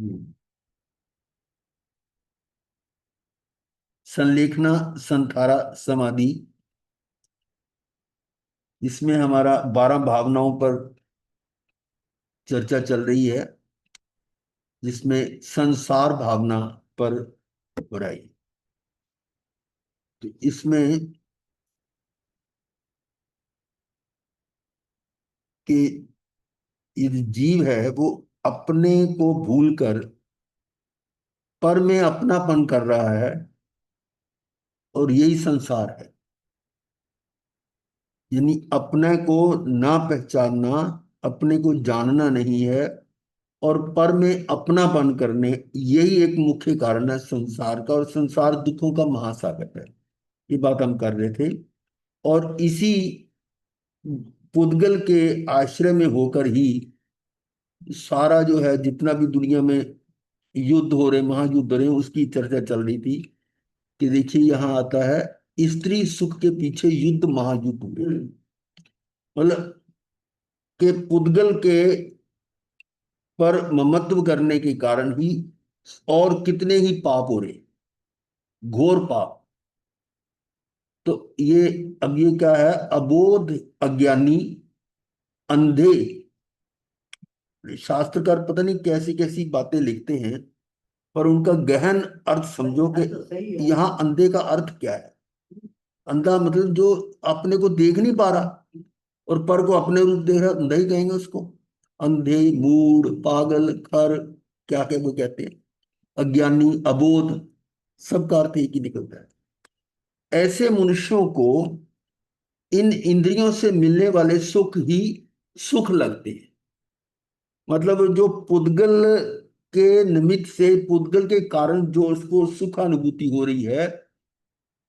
हम्म। संलेखना संथारा समाधि, इसमें हमारा 12 भावनाओं पर चर्चा चल रही है, जिसमें संसार भावना पर हो रही है। तो इसमें कि ये जो जीव है वो अपने को भूलकर पर में अपनापन कर रहा है, और यही संसार है। यानी अपने को ना पहचानना, अपने को जानना नहीं है, और पर में अपनापन करने, यही एक मुख्य कारण है संसार का, और संसार दुखों का महासागर है। ये बात हम कर रहे थे। और इसी पुद्गल के आश्रय में होकर ही सारा जो है, जितना भी दुनिया में युद्ध हो रहे, महायुद्ध हो रहे हैं, उसकी चर्चा चल रही थी। कि देखिए यहाँ आता है, स्त्री सुख के पीछे युद्ध महायुद्ध हुए। मतलब कि पुद्गल के पर ममत्व करने के कारण ही और कितने ही पाप हो रहे, घोर पाप। तो ये, अब ये क्या है, अबोध, अज्ञानी, अंधे। शास्त्रकार पता नहीं कैसी कैसी बातें लिखते हैं, पर उनका गहन अर्थ समझो कि यहाँ अंधे का अर्थ क्या है। अंधा मतलब जो अपने को देख नहीं पा रहा, और पर को अपने रूप देख रहा, अंधा ही कहेंगे उसको। अंधे, मूढ़, पागल, खर, क्या क्या वो कहते हैं, अज्ञानी, अबोध, सबका अर्थ एक ही निकलता है। ऐसे मनुष्यों को इन इंद्रियों से मिलने वाले सुख ही सुख लगते हैं। मतलब जो पुद्गल के निमित्त से, पुद्गल के कारण जो उसको सुख अनुभूति हो रही है,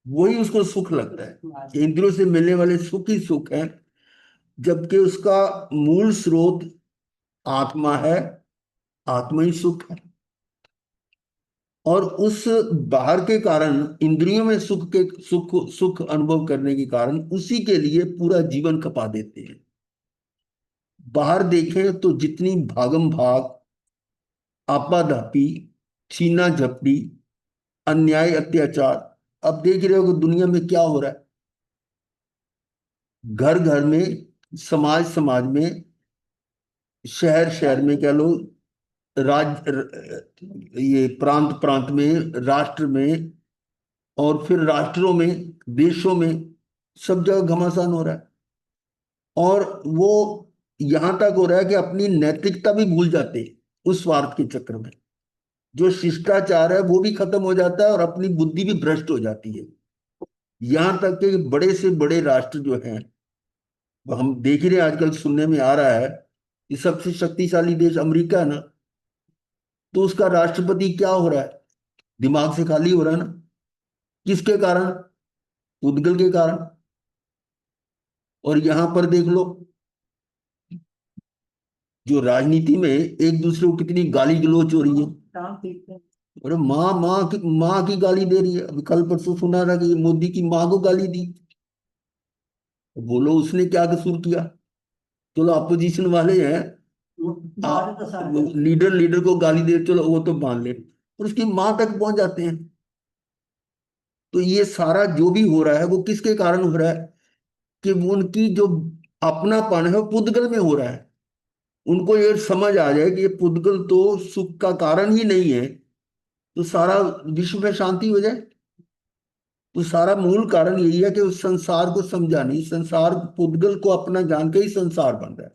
वही उसको सुख लगता है। इंद्रियों से मिलने वाले सुख ही सुख है, जबकि उसका मूल स्रोत आत्मा है। आत्मा ही सुख है। और उस बाहर के कारण, इंद्रियों में सुख के सुख सुख अनुभव करने के कारण, उसी के लिए पूरा जीवन खपा देते हैं। बाहर देखें तो जितनी भागम भाग, आपाधापी, छीना झपटी, अन्याय, अत्याचार, अब देख रहे हो कि दुनिया में क्या हो रहा है। घर घर में, समाज समाज में, शहर शहर में कह लो, ये प्रांत प्रांत में, राष्ट्र में, और फिर राष्ट्रों में, देशों में, सब जगह घमासान हो रहा है। और वो यहां तक हो रहा है कि अपनी नैतिकता भी भूल जाते हैं उस स्वार्थ के चक्कर में। जो शिष्टाचार है वो भी खत्म हो जाता है, और अपनी बुद्धि भी भ्रष्ट हो जाती है। यहां तक कि बड़े से बड़े राष्ट्र जो हैं, वो हम देख ही रहे हैं, आजकल सुनने में आ रहा है कि सबसे शक्तिशाली देश अमेरिका है ना, तो उसका राष्ट्रपति क्या हो रहा है, दिमाग से खाली हो रहा है ना। किसके कारण? उद्गल के कारण। और यहां पर देख लो, जो राजनीति में एक दूसरे को कितनी गाली गलौज हो रही है। अरे माँ की गाली दे रही है। अभी कल परसों सुना था कि ये मोदी की माँ को गाली दी। बोलो उसने क्या कसूर किया? चलो अपोजिशन वाले हैं, लीडर लीडर को गाली दे, चलो वो तो मान ले, और उसकी माँ तक पहुंच जाते हैं। तो ये सारा जो भी हो रहा है वो किसके कारण हो रहा है? कि वो उनकी जो अपनापन है वो पुद्गल में हो रहा है। उनको ये समझ आ जाए कि ये पुद्गल तो सुख का कारण ही नहीं है, तो सारा विश्व में शांति हो जाए। तो सारा मूल कारण यही है कि उस संसार को समझा नहीं, संसार पुद्गल को अपना जान के ही संसार बन रहा है।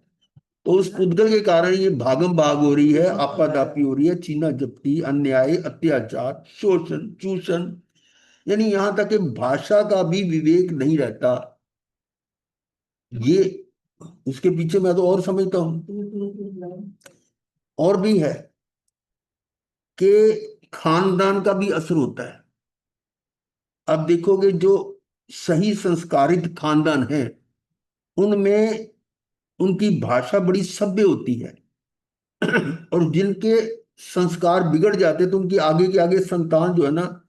तो उस पुद्गल के कारण ये भागम भाग हो रही है, आपादापी हो रही है, छीना झपटी, अन्याय, अत्याचार, शोषण, चूषण। यानी यहां तक कि भाषा का भी विवेक नहीं रहता। ये उसके पीछे मैं तो और समझता हूं, और भी है कि खानदान का भी असर होता है। अब देखोगे जो सही संस्कारित खानदान है, उनमें उनकी भाषा बड़ी सभ्य होती है। और जिनके संस्कार बिगड़ जाते, तो उनकी आगे के आगे संतान जो है ना,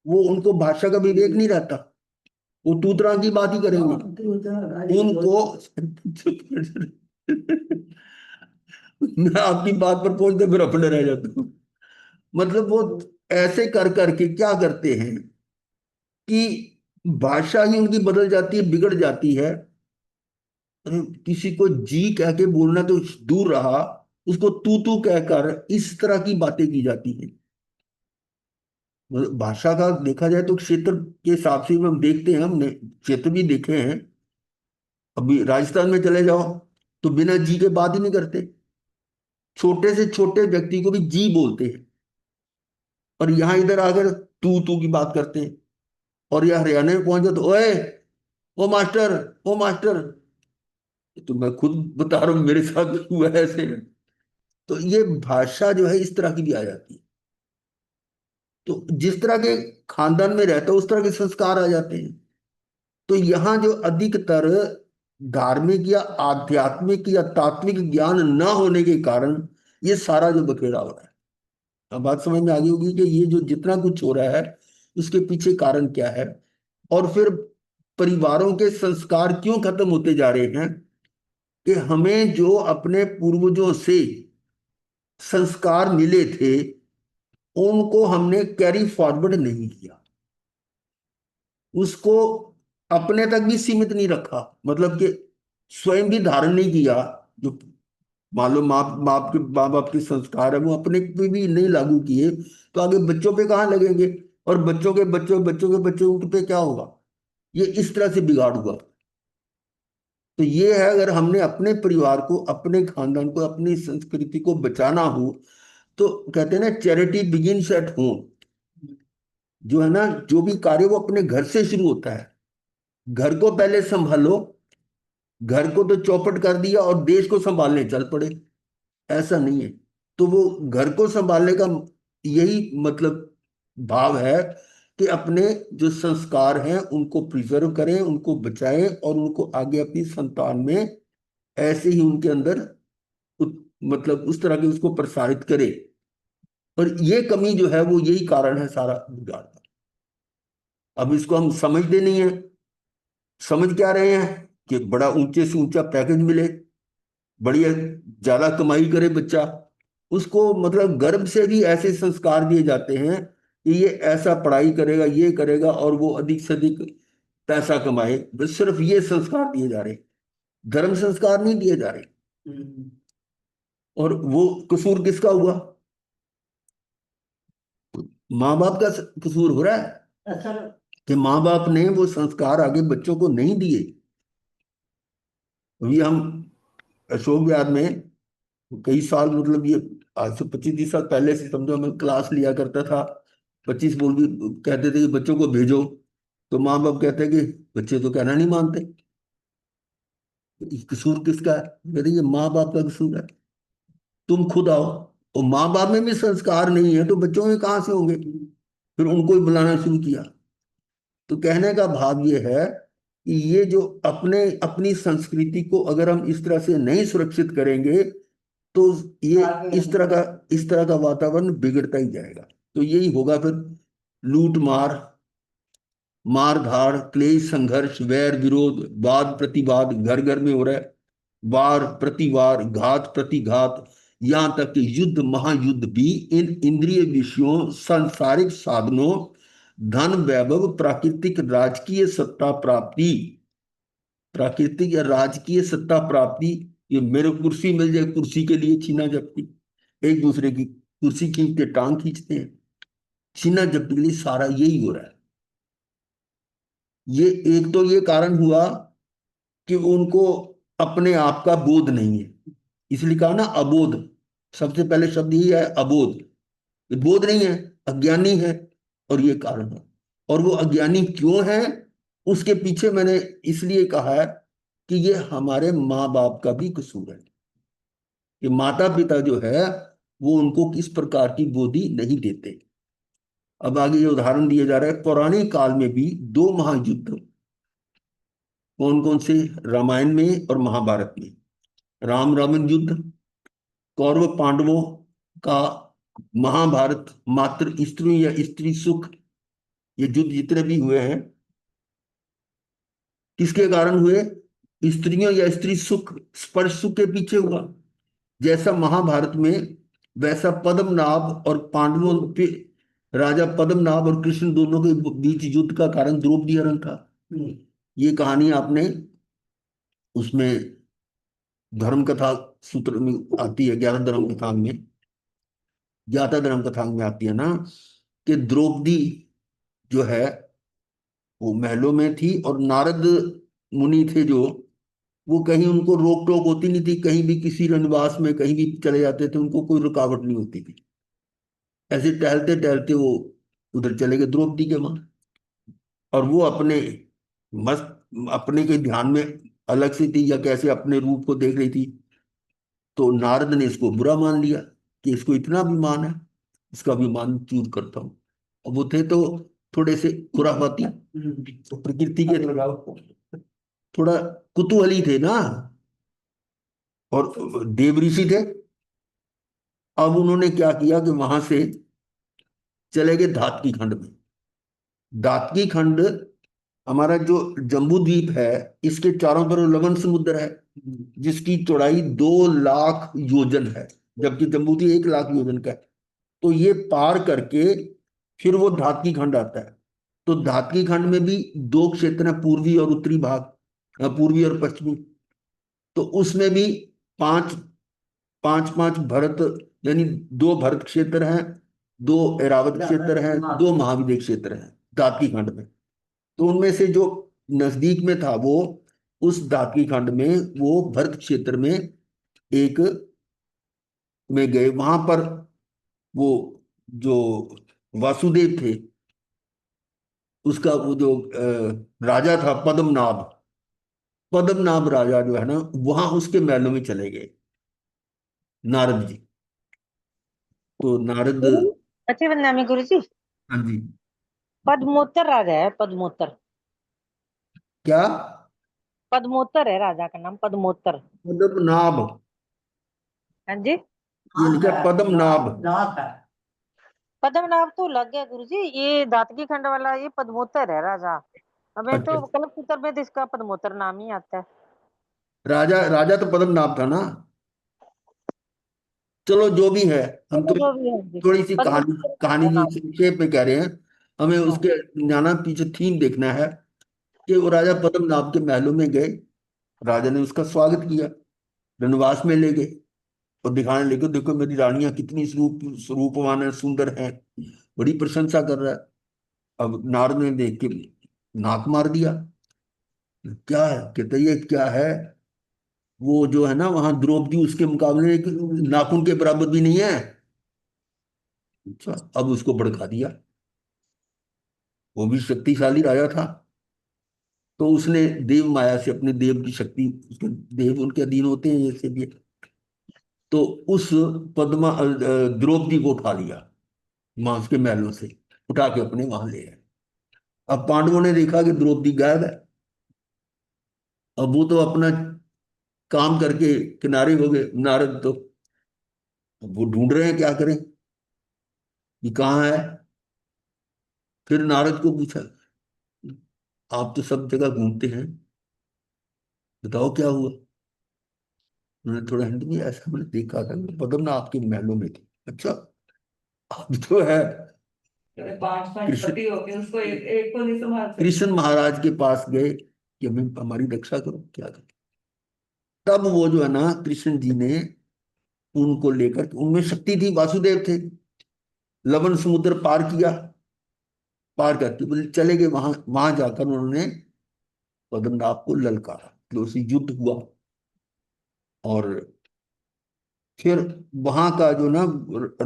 वो उनको भाषा का विवेक नहीं रहता। वो तूतरा की बात ही करेंगे उनको। मैं आपकी बात पर पहुंचते फिर अपने रह जाता हूँ। मतलब वो ऐसे कर करके क्या करते हैं कि भाषा ही उनकी बदल जाती है, बिगड़ जाती है। अरे किसी को जी कह के बोलना तो दूर रहा, उसको तू कहकर इस तरह की बातें की जाती हैं। मतलब भाषा का देखा जाए तो क्षेत्र के हिसाब से भी हम देखते हैं, हमने क्षेत्र भी देखे हैं। अभी राजस्थान में चले जाओ तो बिना जी के बात ही नहीं करते, छोटे से छोटे व्यक्ति को भी जी बोलते हैं। और यहाँ इधर आकर तू की बात करते हैं। और यह हरियाणा में पहुंच जाओ तो ओए, ओ मास्टर, ओ मास्टर। तो मैं खुद बता रहा हूँ, मेरे साथ हुआ है ऐसे। तो ये भाषा जो है इस तरह की भी आ जाती है। तो जिस तरह के खानदान में रहता है उस तरह के संस्कार आ जाते हैं। तो यहाँ जो अधिकतर धार्मिक या आध्यात्मिक या तात्विक ज्ञान न होने के कारण ये सारा जो बखेड़ा हो रहा है। अब बात समझ में आ गई होगी कि ये जो जितना कुछ हो रहा है उसके पीछे कारण क्या है। और फिर परिवारों के संस्कार क्यों खत्म होते जा रहे हैं कि हमें जो अपने पूर्वजों से संस्कार मिले थे उनको हमने कैरी फॉरवर्ड नहीं किया, उसको अपने तक भी सीमित नहीं रखा। मतलब कि स्वयं भी धारण नहीं किया। जो मान लो माँ बाप के संस्कार है वो अपने पे भी नहीं लागू किए, तो आगे बच्चों पे कहाँ लगेंगे। और बच्चों के बच्चों पे क्या होगा। ये इस तरह से बिगाड़ हुआ। तो ये है, अगर हमने अपने परिवार को, अपने खानदान को, अपनी संस्कृति को बचाना हो तो कहते हैं ना, चैरिटी बिगिंस एट होम। जो है ना, जो भी कार्य वो अपने घर से शुरू होता है। घर को पहले संभालो। घर को तो चौपट कर दिया और देश को संभालने चल पड़े, ऐसा नहीं है। तो वो घर को संभालने का यही मतलब भाव है कि अपने जो संस्कार हैं उनको प्रिजर्व करें, उनको बचाएं और उनको आगे अपनी संतान में ऐसे ही उनके अंदर मतलब उस तरह के उसको प्रसारित करें। और ये कमी जो है वो यही कारण है सारा बिगाड़ का। अब इसको हम समझते नहीं है। समझ क्या रहे हैं कि बड़ा ऊंचे से ऊंचा पैकेज मिले, बढ़िया ज्यादा कमाई करे बच्चा। उसको मतलब गर्भ से भी ऐसे संस्कार दिए जाते हैं कि ये ऐसा पढ़ाई करेगा, ये करेगा और वो अधिक से अधिक पैसा कमाए। बस सिर्फ ये संस्कार दिए जा रहे, धर्म संस्कार नहीं दिए जा रहे। और वो कसूर किसका हुआ। माँ बाप का कसूर हो रहा है कि माँ बाप ने वो संस्कार आगे बच्चों को नहीं दिए। अभी हम अशोक विहार में कई साल, मतलब ये आज से 25-30 साल पहले से समझो, मैं क्लास लिया करता था। 25 बोल भी कहते थे कि बच्चों को भेजो, तो माँ बाप कहते कि बच्चे तो कहना नहीं मानते। कसूर किसका है। कहते ये माँ बाप का कसूर है, तुम खुद आओ। और माँ बाप में भी संस्कार नहीं है तो बच्चों में कहाँ से होंगे। फिर उनको ही बुलाना शुरू किया। तो कहने का भाव ये है कि ये जो अपने अपनी संस्कृति को अगर हम इस तरह से नहीं सुरक्षित करेंगे तो ये इस तरह का वातावरण बिगड़ता ही जाएगा। तो यही होगा फिर, लूट मार, मार धाड़, क्लेश, संघर्ष, वैर विरोध, वाद प्रतिवाद घर घर में हो रहा है। वार प्रतिवार, घात प्रतिघात, यहां तक कि युद्ध महायुद्ध भी इन इंद्रिय विषयों, सांसारिक साधनों, धन वैभव, प्राकृतिक राजकीय सत्ता प्राप्ति, प्राकृतिक या राजकीय सत्ता प्राप्ति, ये मेरे को कुर्सी मिल जाए, कुर्सी के लिए छीना झपटी, एक दूसरे की कुर्सी खींचते, टांग खींचते हैं, छीना झपटी के लिए सारा यही हो रहा है। ये एक तो ये कारण हुआ कि उनको अपने आप का बोध नहीं है, इसलिए कहा ना अबोध। सबसे पहले शब्द ही है अबोध। ये बोध नहीं है, अज्ञानी है। और ये कारण है। और वो अज्ञानी क्यों है, उसके पीछे मैंने इसलिए कहा है कि ये हमारे माँ बाप का भी कसूर है कि माता पिता जो है वो उनको किस प्रकार की बोधि नहीं देते। अब आगे ये उदाहरण दिया जा रहा है, पौराणिक काल में भी दो महायुद्ध, कौन कौन से, रामायण में और महाभारत में। राम रावण युद्ध, कौरव पांडवों का, महाभारत मात्र स्त्री या स्त्री सुख, ये युद्ध जितने भी हुए हैं किसके कारण हुए। स्त्रियों या स्त्री सुख, स्पर्श सुख के पीछे हुआ। जैसा महाभारत में वैसा पद्मनाभ और पांडवों पे राजा पद्मनाभ और कृष्ण दोनों के बीच युद्ध का कारण द्रौपदी हरण था। ये कहानी आपने उसमें धर्म कथा सूत्र में आती है, 11 धर्म कथा में, 11 धर्म कथा में आती है ना, कि द्रौपदी जो है वो महलों में थी और नारद मुनि थे जो, वो कहीं उनको रोक टोक होती नहीं थी, कहीं भी किसी रनवास में कहीं भी चले जाते थे, उनको कोई रुकावट नहीं होती थी। ऐसे टहलते टहलते वो उधर चले गए द्रौपदी के वहां, और वो अपने मस्त अपने के ध्यान में अलग से थी या कैसे अपने रूप को देख रही थी। तो नारद ने इसको बुरा मान लिया कि इसको इतना अभिमान है, इसका अभिमान चूर करता हूँ। अब वो थे तो थोड़े से खुराफाती, तो प्रकृति के लगाव, थोड़ा कुतूहली थे ना, और देव ऋषि थे। अब उन्होंने क्या किया कि वहां से चले गए धातकी खंड में। धातकी खंड हमारा जो जम्बू द्वीप है, इसके चारों तरफ लवण समुद्र है, जिसकी चौड़ाई 2 लाख योजन है, जबकि जम्बू द्वीप 1 लाख योजन का है। तो ये पार करके फिर वो धातकी खंड आता है। तो धातकी खंड में भी 2 क्षेत्र हैं, पूर्वी और उत्तरी भाग, पूर्वी और पश्चिमी। तो उसमें भी पांच पांच पांच भरत, यानी 2 भरत क्षेत्र हैं, 2 ऐरावत क्षेत्र हैं, 2 महाविद्य क्षेत्र हैं दातकी खंड में। तो उनमें से जो नजदीक में था वो, उस दातकी खंड में वो भरत क्षेत्र में एक में गए। वहां पर वो जो वासुदेव थे, उसका वो जो राजा था पद्मनाभ, पद्मनाभ राजा जो है ना, वहां उसके महलों में चले गए नारद जी। तो नारद, गुरु जी, अच्छे बदनामी गुरु जी। हाँ जी। पद्मोत्तर राजा है, पद्मोत्तर। क्या? पद्मोत्तर है राजा का नाम, पद्मोत्तर। पद्मनाभ, हाँ जी। ये लिखा है पद्मनाभ। पद्मनाभ तो लग गया गुरु जी, ये दातकी खंड वाला ये पद्मोत्तर है राजा। हमें अच्छा, तो कल्प सूत्र में तो इसका पद्मोत्तर नाम ही आता है। राजा राजा तो पद्मनाभ था ना। चलो जो भी है, हम चलो तो जो भी है जी, थोड़ी सी कहानी पद्मोत्तर कहानी का की नाम। संक्षेप में कह रहे हैं। हमें उसके जाना, पीछे थीम देखना है कि वो राजा पद्मनाभ के महलों में गए, राजा ने उसका स्वागत किया, वनवास में ले गए और दिखाने लगे, देखो मेरी रानियां कितनी स्वरूपवान है, सुंदर है, बड़ी प्रशंसा कर रहा है। अब नारद ने देख के नाक मार दिया, क्या है? कहते ये क्या है? वो जो है ना वहां द्रौपदी उसके मुकाबले एक नाखून के बराबर भी नहीं है। अच्छा, अब उसको भड़का दिया। वो भी शक्तिशाली राजा था, तो उसने देव माया से, अपने देव की शक्ति, उसके देव उनके अधीन होते हैं जैसे भी, तो उस द्रौपदी को उठा लिया, मां उसके महलों से उठा के अपने वहां ले आए। अब पांडवों ने देखा कि द्रौपदी गायब है। अब वो तो अपना काम करके किनारे हो गए, नारद तो, अब वो ढूंढ रहे हैं क्या करें, ये कहाँ है। फिर नारद को पूछा, आप तो सब जगह घूमते हैं, बताओ क्या हुआ। उन्होंने थोड़ा हिंट दिया, ऐसा मैंने देखा था पद्मनाभ आपके महलों में थी। अच्छा, अब तो है पांच पांच कृष्ण पति होके उसको एक को नहीं संभाल सकते। कृष्ण महाराज के पास गए कि हमें हमारी रक्षा करो, क्या करें। तब वो जो है ना, कृष्ण जी ने उनको लेकर, उनमें शक्ति थी, वासुदेव थे, लवण समुद्र पार किया, पार करके बोले चले गए वहां। वहां जाकर उन्होंने पद्मनाभ को ललकारा, तो उसी युद्ध हुआ। और फिर वहां का जो ना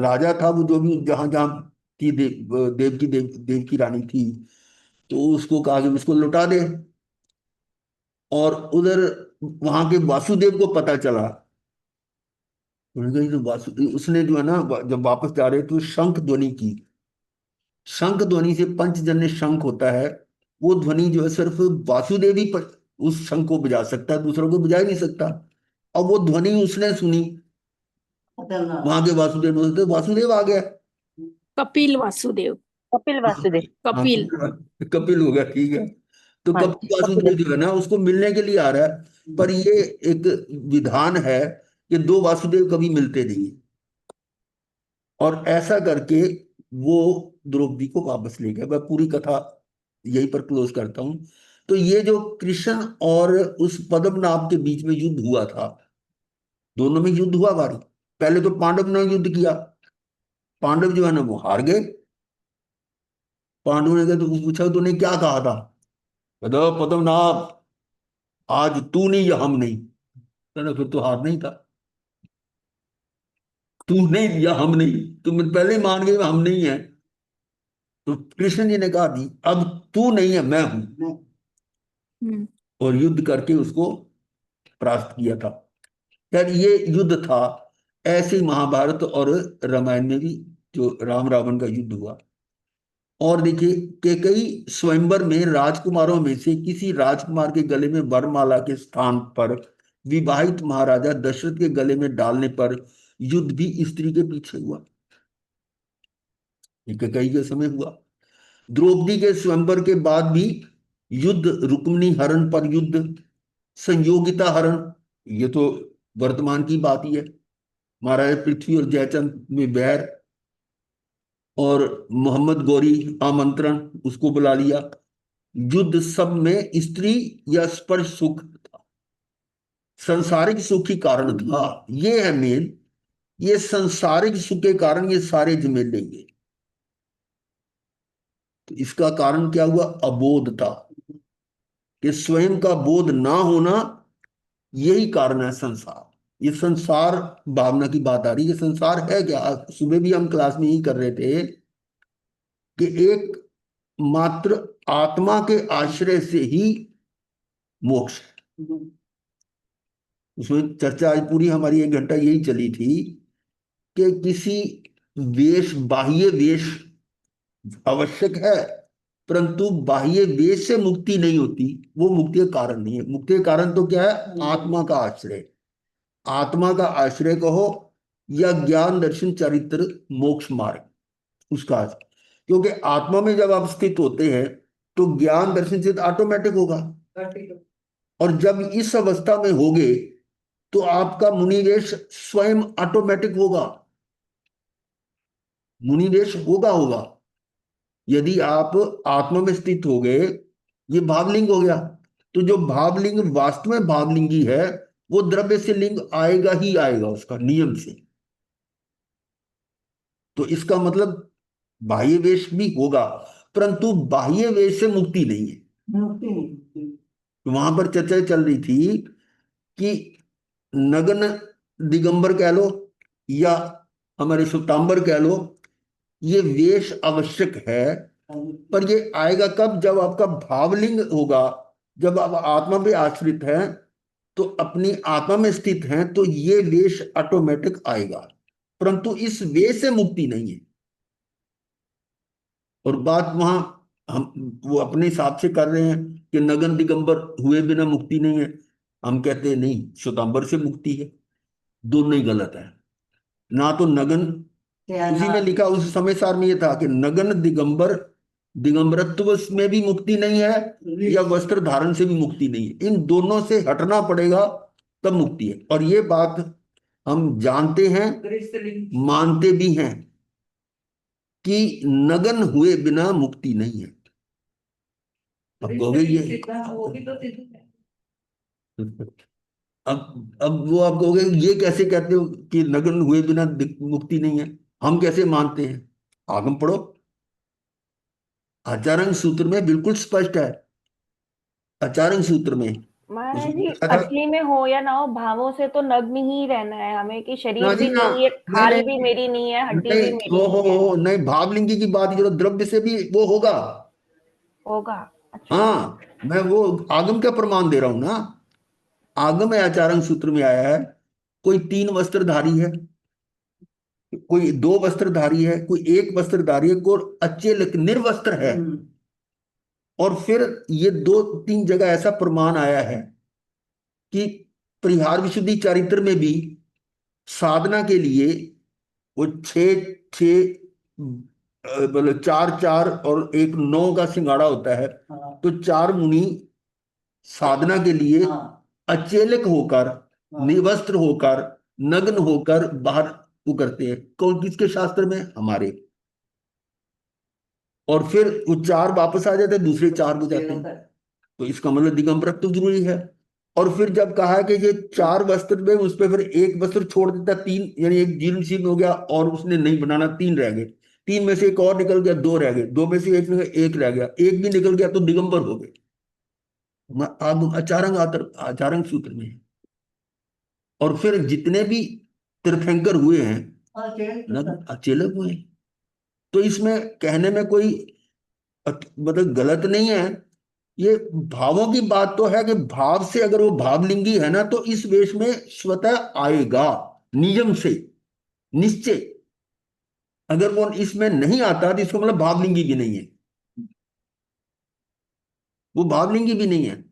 राजा था, वो जो भी जहां जहां थी देव की रानी थी, तो उसको कहा कि उसको लौटा दे। और उधर वहां के वासुदेव को पता चला, उन्होंने कहा, "ये तो वासुदेव", उसने जो है ना जब वापस जा रहे तो शंख ध्वनि की। शंख ध्वनि से पंचजन्य शंख होता है, वो ध्वनि जो है सिर्फ वासुदेव ही उस शंख को बजा सकता है, दूसरों को बजा ही नहीं सकता। अब वो ध्वनि उसने सुनी, वहां के वासुदेव ने, तो वासुदेव आ गया। कपिल वासुदेव। कपिल वासुदेव। हाँ, कपिल। कपिल हो गया, ठीक है। तो हाँ जी, कपिल कपिल। वासुदेव जो है ना, उसको मिलने के लिए आ रहा है, पर ये एक विधान है कि 2 वासुदेव कभी मिलते नहीं। और ऐसा करके वो द्रौपदी को वापस ले गया। मैं पूरी कथा यहीं पर क्लोज करता हूं। तो ये जो कृष्ण और उस पद्मनाभ के बीच में युद्ध हुआ था, दोनों में युद्ध हुआ भारी। पहले तो पांडव ने युद्ध किया, पांडव जो है ना वो हार गए। पांडव ने कहा, तो पूछा तूने क्या कहा था? कहता पद्मनाभ, आज तू नहीं या हम नहीं। कहना फिर तो हार नहीं था, तू नहीं या हम नहीं, तुम पहले ही मान गए हम नहीं है। तो कृष्ण जी ने कहा दी अब तू नहीं है मैं हूं, हम्म। और युद्ध करके उसको परास्त किया था। यार ये युद्ध था। ऐसे ही महाभारत और रामायण में भी जो राम रावण का युद्ध हुआ। और देखिए कि कई स्वयंवर में राजकुमारों में से किसी राजकुमार के गले में वरमाला के स्थान पर विवाहित महाराजा दशरथ के गले में डालने पर युद्ध भी स्त्री के पीछे हुआ। ये कई के समय हुआ। द्रौपदी के स्वयंवर के बाद भी युद्ध, रुक्मिणी हरण पर युद्ध, संयोगिता हरण, ये तो वर्तमान की बात ही है। महाराजा पृथ्वी और जयचंद में बैर, और मोहम्मद गौरी आमंत्रण, उसको बुला लिया। युद्ध सब में स्त्री या स्पर्श सुख था, संसारिक सुख ही कारण था। ये है मेन, ये संसारिक सुख के कारण ये सारे झमेले लेंगे। तो इसका कारण क्या हुआ? अबोधता, कि स्वयं का बोध ना होना, यही कारण है संसार। ये संसार भावना की बात आ रही है। ये संसार है क्या? आज सुबह भी हम क्लास में ही कर रहे थे कि एक मात्र आत्मा के आश्रय से ही मोक्ष है। उसमें चर्चा आज पूरी हमारी 1 घंटा यही चली थी कि किसी वेश, बाह्य वेश आवश्यक है, परंतु बाह्य वेश से मुक्ति नहीं होती। वो मुक्ति का कारण नहीं है। मुक्ति का कारण तो क्या है? आत्मा का आश्रय। आत्मा का आश्रय कहो या ज्ञान दर्शन चरित्र मोक्ष मार्ग, उसका आश्रय। क्योंकि आत्मा में जब आप स्थित होते हैं तो ज्ञान दर्शन चित्त ऑटोमेटिक होगा। और जब इस अवस्था में होगे तो आपका मुनिवेश स्वयं ऑटोमेटिक होगा। मुनिवेश होगा होगा यदि आप आत्मा में स्थित हो गए। ये भावलिंग हो गया। तो जो भावलिंग वास्तव में भावलिंगी है, वो द्रव्य से लिंग आएगा ही आएगा, उसका नियम से। तो इसका मतलब बाह्य वेश भी होगा, परंतु बाह्य वेश से मुक्ति नहीं है। तो वहां पर चर्चा चल रही थी कि नग्न दिगंबर कह लो या हमारे श्वेतांबर कह लो, ये वेश आवश्यक है। पर ये आएगा कब? जब आपका भावलिंग होगा, जब आप आत्मा पे आश्रित हैं, तो अपनी आत्मा में स्थित हैं, तो ये वेश ऑटोमेटिक आएगा। परंतु इस वेश से मुक्ति नहीं है। और बात वहां हम वो अपने हिसाब से कर रहे हैं कि नगन दिगंबर हुए बिना मुक्ति नहीं है। हम कहते हैं नहीं, श्वेतांबर से मुक्ति है। दोनों ही गलत है। ना तो नगन, उसी में लिखा, उस समय सार में ये था कि नगन दिगंबर, दिगंबरत्व में भी मुक्ति नहीं है या वस्त्र धारण से भी मुक्ति नहीं है। इन दोनों से हटना पड़ेगा, तब मुक्ति है। और ये बात हम जानते हैं, मानते भी हैं कि नगन हुए बिना मुक्ति नहीं है। अब कहोगे ये अब वो आप कहोगे ये कैसे कहते हो कि नगन हुए बिना मुक्ति नहीं है? हम कैसे मानते हैं? आगम पढ़ो, आचार्य सूत्र में बिल्कुल स्पष्ट है। आचार्य सूत्र में महाराज उसमें जी, लिखा था। असली में हो या ना हो, भावों से तो नग्न ही रहना है हमें, कि ना शरीर जी भी ना, नहीं है, नहीं खाल भी नहीं मेरी नहीं है, हड्डी नहीं, भी मेरी नहीं है। नहीं, भावलिंगी की बात जो द्रव्य से भी वो होगा। होगा। अच्छा। हाँ, मैं वो आगम का प्रमाण दे रहा हूं ना। आगम है, आचार्य सूत्र में आया है। कोई 3 वस्त्रधारी है, कोई 2 वस्त्रधारी है, कोई 1 वस्त्रधारी है, कोई अचेल निर्वस्त्र है। और फिर ये 2-3 जगह ऐसा प्रमाण आया है कि परिहार विशुद्धि चरित्र में भी साधना के लिए वो 6-6, मतलब 4-4 और एक 9 का सिंगाड़ा होता है। तो 4 मुनि साधना के लिए अचेलक होकर, निवस्त्र होकर, नग्न होकर बाहर वो करते हैं। कौन, किसके शास्त्र में? हमारे। और फिर वो चार वापस आ जाते हैं, दूसरे चार हो जाते हैं। तो इसका मतलब दिगंबरक तो जरूरी है। और फिर जब कहा है कि ये चार वस्त्र में, उस पर फिर एक वस्त्र छोड़ देता, तीन, यानी एक जीर्ण शीर्ण हो गया और उसने नहीं बनाना, तीन रह गए। तीन में से एक और निकल गया, दो रह गए। दो में से एक रह गया, एक भी निकल गया तो दिगंबर हो गए। आगम आचारंग आचारंग सूत्र में है। और फिर जितने भी तीर्थंकर हुए हैं ना, अचेलक हुए हैं। तो इसमें कहने में कोई मतलब गलत नहीं है। ये भावों की बात तो है कि भाव से, अगर वो भावलिंगी है ना, तो इस वेश में स्वतः आएगा, नियम से, निश्चय। अगर वो इसमें नहीं आता तो इसको मतलब भावलिंगी भी नहीं है, वो भावलिंगी भी नहीं है।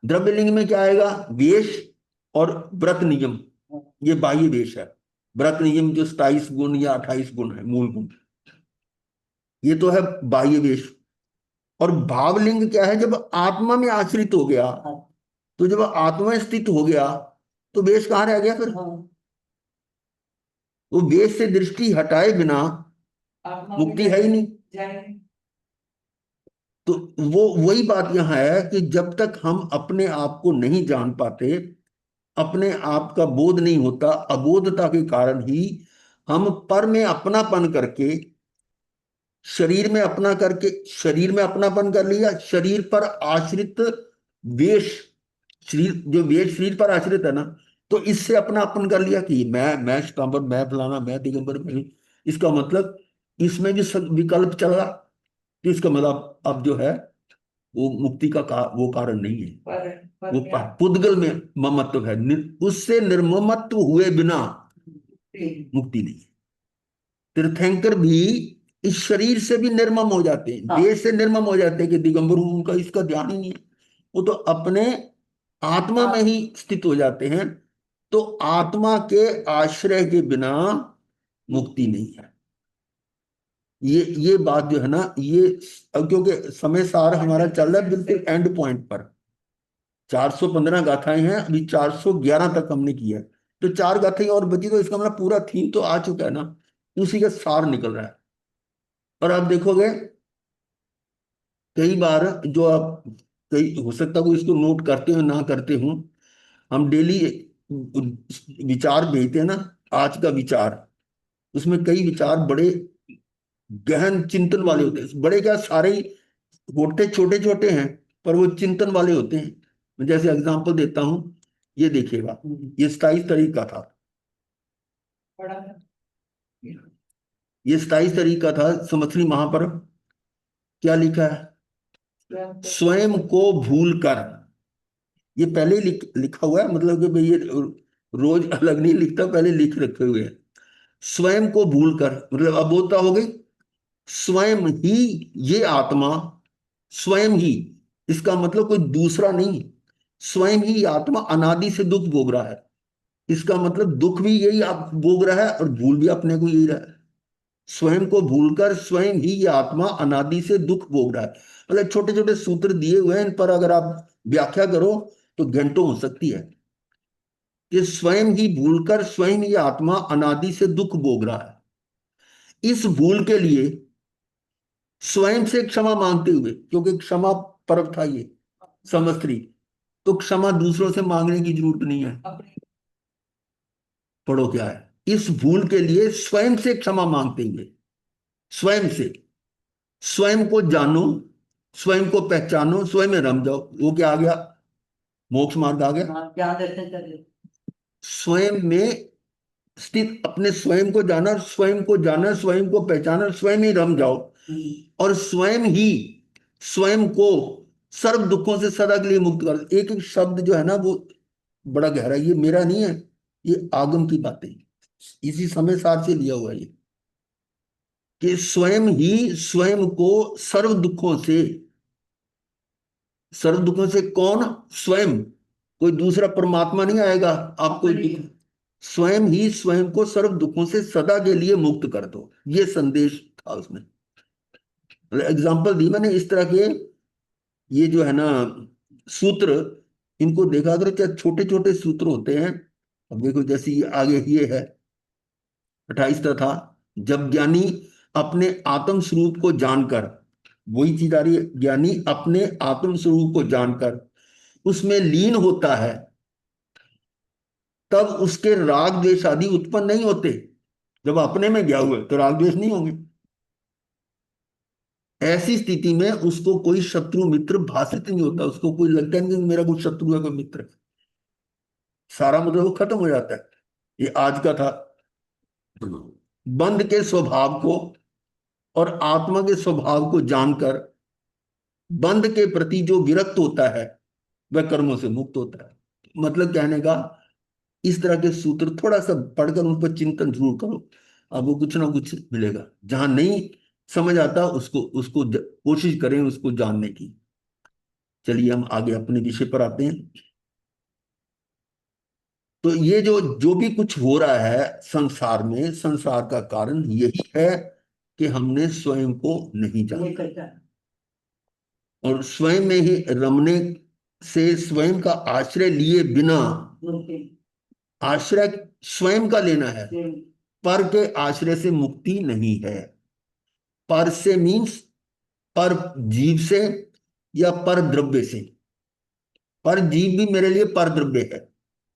द्रव्यलिंग में क्या आएगा? वेश और व्रत नियम, ये बाह्य वेश है। व्रत नियम जो 27 गुण या 28 गुण है, मूल गुण, ये तो है बाह्य वेश। और भावलिंग क्या है? जब आत्मा में आश्रित हो गया, तो जब आत्मा में स्थित हो गया तो वेश कहाँ रह गया फिर? वो वेश से दृष्टि हटाए बिना मुक्ति है ही नहीं। तो वो वही बात यहां है कि जब तक हम अपने आप को नहीं जान पाते, अपने आप का बोध नहीं होता, अबोधता के कारण ही हम पर में अपनापन करके, शरीर में अपना करके, शरीर में अपनापन कर लिया, शरीर पर आश्रित वेश, शरीर जो वेश शरीर पर आश्रित है ना, तो इससे अपना अपन कर लिया कि मैं श्वेतांबर, मैं फलाना, मैं दिगंबर, मैं। इसका मतलब इसमें जो विकल्प चला, तो इसका मतलब अब जो है वो मुक्ति वो कारण नहीं है। वो पुद्गल में ममत्व है, उससे निर्ममत्व हुए बिना मुक्ति नहीं है। तीर्थंकर भी इस शरीर से भी निर्मम हो जाते हैं, देश से निर्मम हो जाते हैं कि दिगंबर हूं, उनका इसका ध्यान ही नहीं है। वो तो अपने आत्मा में ही स्थित हो जाते हैं। तो आत्मा के आश्रय के बिना मुक्ति नहीं है। ये बात जो है ना, ये अब क्योंकि समय सार हमारा चल रहा है बिल्कुल एंड पॉइंट पर। 415 गाथाएं हैं, अभी 411 तक हमने किया है। तो चार गाथाएं और बची, तो इसका मतलब पूरा थीम तो आ चुका है ना, उसी का सार निकल रहा है। और आप देखोगे कई बार जो आप, कई हो सकता है कोई इसको नोट करते हो ना करते हो, हम डेली विचार भेजते हैं ना, आज का विचार, उसमें कई विचार बड़े गहन चिंतन वाले होते हैं। बड़े क्या, सारे ही होते छोटे छोटे हैं, पर वो चिंतन वाले होते हैं। मैं जैसे एग्जांपल देता हूं, ये देखिएगा, ये 27 तारीख का था, ये 27 तारीख का था संवत्सरी महापर्व। क्या लिखा है? स्वयं को भूल कर। ये पहले ही लिखा हुआ है, मतलब कि भाई ये रोज अलग नहीं लिखता, पहले लिख रखे हुए हैं। स्वयं को भूल कर मतलब अबोधता हो गई। स्वयं ही ये आत्मा, स्वयं ही, इसका मतलब कोई दूसरा नहीं, स्वयं ही आत्मा अनादि से दुख भोग रहा है। इसका मतलब दुख भी यही आप भोग रहा है और भूल भी अपने को यही रहा है। स्वयं को भूलकर स्वयं ही ये आत्मा अनादि से दुख भोग रहा है। मतलब छोटे छोटे सूत्र दिए हुए हैं, इन पर अगर आप व्याख्या करो तो घंटों हो सकती है। कि स्वयं ही भूलकर स्वयं ये आत्मा अनादि से दुख भोग रहा है। इस भूल के लिए स्वयं से क्षमा मांगते हुए, क्योंकि क्षमा पर्व था ये संवत्सरी, तो क्षमा दूसरों से मांगने की जरूरत नहीं है। पढ़ो क्या है, इस भूल के लिए स्वयं से क्षमा मांगते हुए, स्वयं से, स्वयं को जानो, स्वयं को पहचानो, स्वयं में रम जाओ। वो क्या आ गया? मोक्ष मार्ग आ गया। स्वयं में स्थित, अपने स्वयं को जाना, स्वयं को जाना, स्वयं को पहचाना, स्वयं ही रम जाओ। और स्वयं ही स्वयं को सर्व दुखों से सदा के लिए मुक्त कर। एक एक शब्द जो है ना वो बड़ा गहरा, ये मेरा नहीं है, ये आगम की बातें, इसी समय सार से लिया हुआ है ये। कि स्वयं ही स्वयं को सर्व दुखों से, सर्व दुखों से कौन? स्वयं, कोई दूसरा परमात्मा नहीं आएगा आपको दुख। स्वयं ही स्वयं को सर्व दुखों से सदा के लिए मुक्त कर दो, ये संदेश था उसमें। एग्जाम्पल दी मैंने इस तरह के। ये जो है ना सूत्र, इनको देखा करो, क्या छोटे छोटे सूत्र होते हैं। अब देखो जैसे ये आगे ये है, 28वां था, जब ज्ञानी अपने आत्म स्वरूप को जानकर, वही चीज आ रही है, ज्ञानी अपने आत्म स्वरूप को जानकर उसमें लीन होता है, तब उसके राग द्वेष आदि उत्पन्न नहीं होते। जब अपने में गया हुआ है तो राग द्वेष नहीं होंगे। ऐसी स्थिति में उसको कोई शत्रु मित्र भाषित नहीं होता, उसको कोई लगता नहीं कि मेरा कोई शत्रु है, कोई मित्र है। सारा मतलब वो खत्म हो जाता है। ये आज का था। बंध के स्वभाव को और आत्मा के स्वभाव को जानकर बंध के प्रति जो विरक्त होता है वह कर्मों से मुक्त होता है। मतलब कहने का, इस तरह के सूत्र थोड़ा सा पढ़कर उन पर चिंतन जरूर करो, आपको कुछ ना कुछ मिलेगा। जहां नहीं समझ आता उसको उसको कोशिश करें उसको जानने की। चलिए हम आगे अपने विषय पर आते हैं। तो ये जो जो भी कुछ हो रहा है संसार में, संसार का कारण यही है कि हमने स्वयं को नहीं जाना, और स्वयं में ही रमने से, स्वयं का आश्रय लिए बिना, आश्रय स्वयं का लेना है, पर के आश्रय से मुक्ति नहीं है। पर से मीन्स पर जीव से या पर द्रव्य से। पर जीव भी मेरे लिए पर द्रव्य है,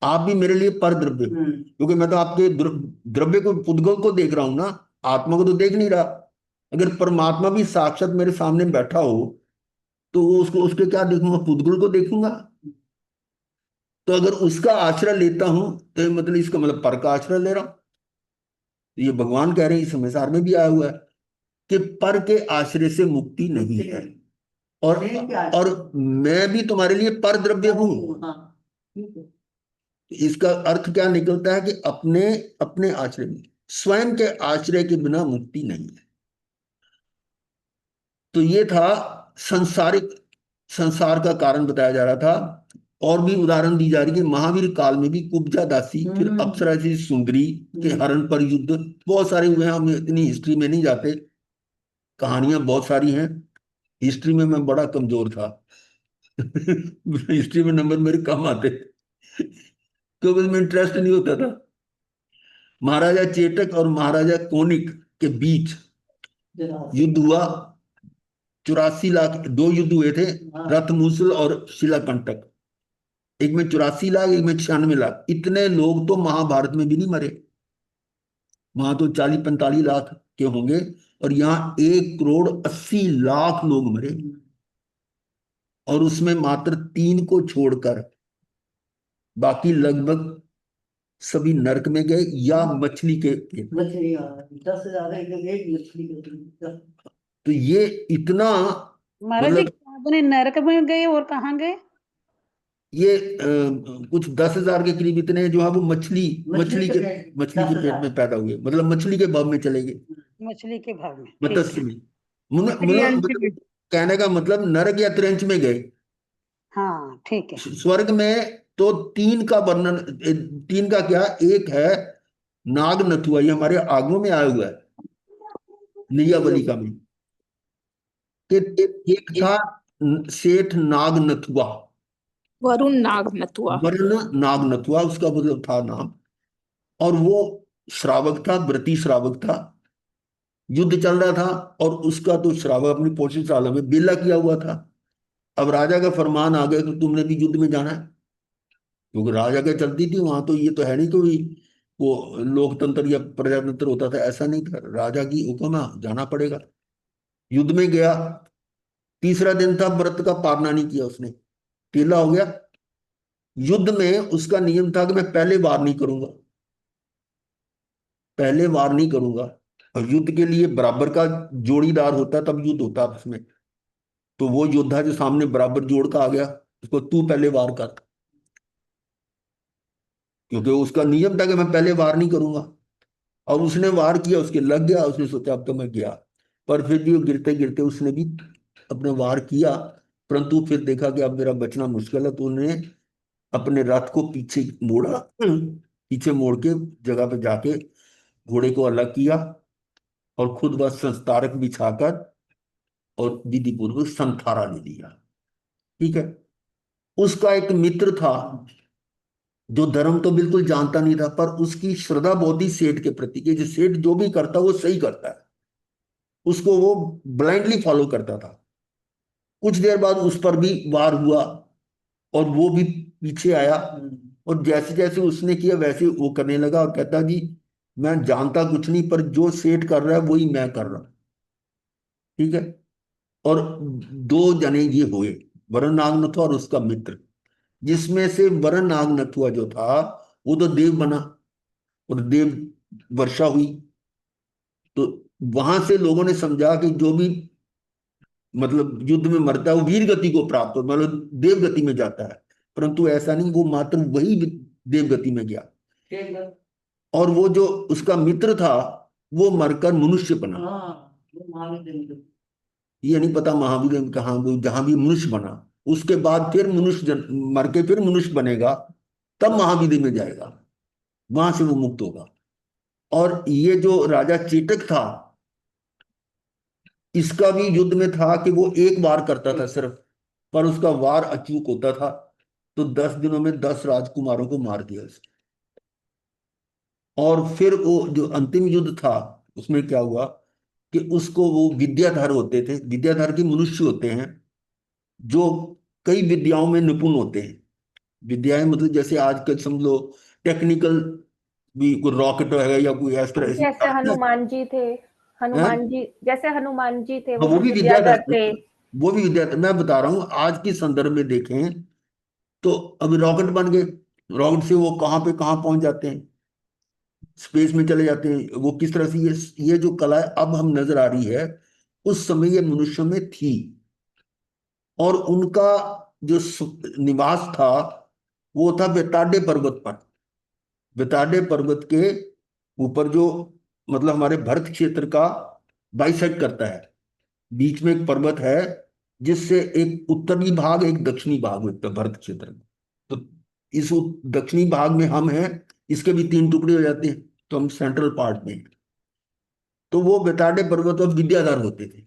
आप भी मेरे लिए पर द्रव्य हो, क्योंकि मैं तो आपके द्रव्य को, पुद्गल को देख रहा हूं ना, आत्मा को तो देख नहीं रहा। अगर परमात्मा भी साक्षात मेरे सामने बैठा हो तो वो उसको, उसके क्या देखूंगा, पुद्गल को देखूंगा। तो अगर उसका आश्रय लेता हूं तो मतलब इसका मतलब पर का आश्रय ले रहा हूं। तो ये भगवान कह रहे हैं, इस संसार में भी आया हुआ है कि पर के आश्रय से मुक्ति नहीं है। और मैं भी तुम्हारे लिए पर द्रव्य हूं। इसका अर्थ क्या निकलता है कि अपने अपने आश्रय में, स्वयं के आश्रय के बिना मुक्ति नहीं है। तो ये था संसारिक, संसार का कारण बताया जा रहा था। और भी उदाहरण दी जा रही है। महावीर काल में भी कुब्जा दासी, फिर अप्सरा सी सुंदरी के हरण पर युद्ध बहुत सारे हुए हैं। हम इतनी हिस्ट्री में नहीं जाते, कहानियां बहुत सारी हैं। हिस्ट्री में मैं बड़ा कमजोर था। हिस्ट्री में नंबर मेरे कम आते क्योंकि उसमें इंटरेस्ट नहीं होता था। महाराजा चेतक और महाराजा कोनिक के बीच युद्ध हुआ। 84 लाख, दो युद्ध हुए थे, रथमूसल और शिलाकंटक। एक में 84 लाख, एक में 96 लाख। इतने लोग तो महाभारत में भी नहीं मरे। वहां तो 40-45 लाख के होंगे, और यहाँ 1,80,00,000 लोग मरे। और उसमें मात्र 3 को छोड़कर बाकी लगभग सभी नरक में गए या मछली के पेट। मछली 10,000 एक मछली के। तो ये इतना, महाराज जी, मतलब आपने नरक में गए और कहाँ गए? ये कुछ 10,000 के करीब इतने जो है वो मछली मछली के पेट में पैदा हुए, मतलब मछली के भाव में चले गए, मछली के भाव में, ठीक मत्स्य है। में। मतलब कहने का मतलब नरक या त्रिंच में गए। हाँ, ठीक है। स्वर्ग में तो 3 का वर्णन, 3 का क्या, एक है नाग नथुआ, ये हमारे आगमों में आया हुआ है नियावली का में, कि एक था सेठ नाग नथुआ, वरुण नाग नथुआ। वर्ण नाग नथुआ उसका मतलब था नाम। और वो श्रावक था, व्रती श्रावक था। युद्ध चल रहा था और उसका तो श्रावक अपनी पोषणशाला में बेला किया हुआ था। अब राजा का फरमान आ गया कि तुमने भी युद्ध में जाना है, क्योंकि राजा के चलती थी वहां। तो ये तो है नहीं कोई वो लोकतंत्र या प्रजातंत्र होता था, ऐसा नहीं था। राजा की हुक्म है, जाना पड़ेगा। युद्ध में गया। तीसरा दिन था, व्रत का पालना नहीं किया उसने, टेला हो गया। युद्ध में उसका नियम था कि मैं पहले वार नहीं करूंगा, पहले वार नहीं करूंगा। और युद्ध के लिए बराबर का जोड़ीदार होता है, तब युद्ध होता है उसमें। तो वो योद्धा जो सामने बराबर जोड़ का आ गया, उसको तू पहले वार कर, क्योंकि उसका नियम था कि मैं पहले वार नहीं करूंगा। और उसने वार किया, उसके लग गया। उसने सोचा अब तो मैं गया, पर फिर भी गिरते गिरते उसने भी अपने वार किया। परंतु फिर देखा कि अब मेरा बचना मुश्किल है, तो उन्होंने अपने रथ को पीछे मोड़ा, पीछे मोड़ के जगह पे जाके घोड़े को अलग किया और खुद वह संस्तारक बिछाकर और विधि पूर्वक संथारा ले लिया। ठीक है। उसका एक मित्र था, जो धर्म तो बिल्कुल जानता नहीं था, पर उसकी श्रद्धा बहुत ही सेठ के प्रति, कि जो सेठ जो भी करता वो सही करता है, उसको वो ब्लाइंडली फॉलो करता था। कुछ देर बाद उस पर भी वार हुआ और वो भी पीछे आया, और जैसे जैसे उसने किया वैसे वो करने लगा, और कहता जी मैं जानता कुछ नहीं, पर जो सेठ कर रहा है वही मैं कर रहा हूं। ठीक है। और दो जने ये हुए, वरण नाग नथुआ और उसका मित्र, जिसमें से वरण नाग नथुआ जो था वो तो देव बना, और देव वर्षा हुई। तो वहां से लोगों ने समझा कि जो भी मतलब युद्ध में मरता है वो वीर गति को प्राप्त हो, मतलब देव गति में जाता है। परंतु ऐसा नहीं, वो मात्र वही देव गति में गया, और वो जो उसका मित्र था वो मरकर मनुष्य बना। ये नहीं पता महावीर में कहाँ, वो जहां भी मनुष्य बना, उसके बाद फिर मर के फिर मनुष्य बनेगा, तब महावीर में जाएगा, वहां से वो मुक्त होगा। और ये जो राजा चेटक था, इसका भी युद्ध में था कि वो एक वार करता था सिर्फ, पर उसका वार अचूक होता था, तो 10 दिनों में 10 राजकुमारों को मार दिया उसने। और फिर वो जो अंतिम युद्ध था उसमें क्या हुआ कि उसको वो विद्याधर होते थे, विद्याधर के मनुष्य होते हैं जो कई विद्याओं में निपुण होते हैं। विद्याएं मतलब जैसे आजकल समझ लो टेक्निकल भी, कोई रॉकेट है या कोई इस तरह जैसे से हनुमान जी थे, है। हनुमान जी जैसे हनुमान जी थे हाँ, वो वो भी भी विद्याधर विद्याधर, थे। वो भी विद्याधर। मैं बता रहा हूँ आज के संदर्भ में देखें तो अभी रॉकेट बन गए, रॉकेट से वो कहाँ पे कहाँ पहुंच जाते हैं, स्पेस में चले जाते हैं। वो किस तरह से ये जो कला है अब हम नजर आ रही है, उस समय ये मनुष्यों में थी। और उनका जो निवास था वो था बेताड्य पर्वत पर। बेताड्य पर्वत के ऊपर जो मतलब हमारे भरत क्षेत्र का बाइसेक्ट करता है, बीच में एक पर्वत है, जिससे एक उत्तरी भाग एक दक्षिणी भाग होता है भरत क्षेत्र में। तो इस दक्षिणी भाग में हम हैं, इसके भी 3 टुकड़े हो जाते हैं, तो हम सेंट्रल पार्ट में हैं। तो वो बेताड्य पर्वत और विद्याधर होते थे,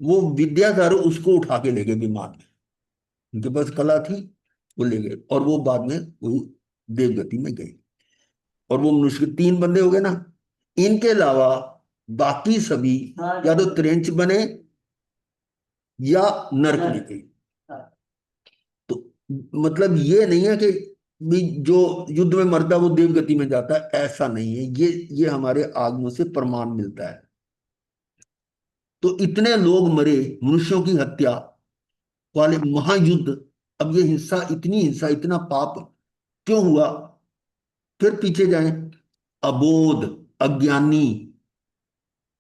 वो विद्याधर उसको उठा के ले गए विमान में, उनके पास कला थी, वो ले गए, और वो बाद में वो देवगति में गए। और वो मनुष्य के 3 बंदे हो गए ना, इनके अलावा बाकी सभी या तो त्रेंच बने या नरक में गए। तो मतलब ये नहीं है कि भी जो युद्ध में मरता है वो देवगति में जाता है, ऐसा नहीं है। ये हमारे आगमों से प्रमाण मिलता है। तो इतने लोग मरे, मनुष्यों की हत्या वाले महायुद्ध, अब ये हिंसा, इतनी हिंसा, इतना पाप क्यों हुआ? फिर पीछे जाएं, अबोध, अज्ञानी,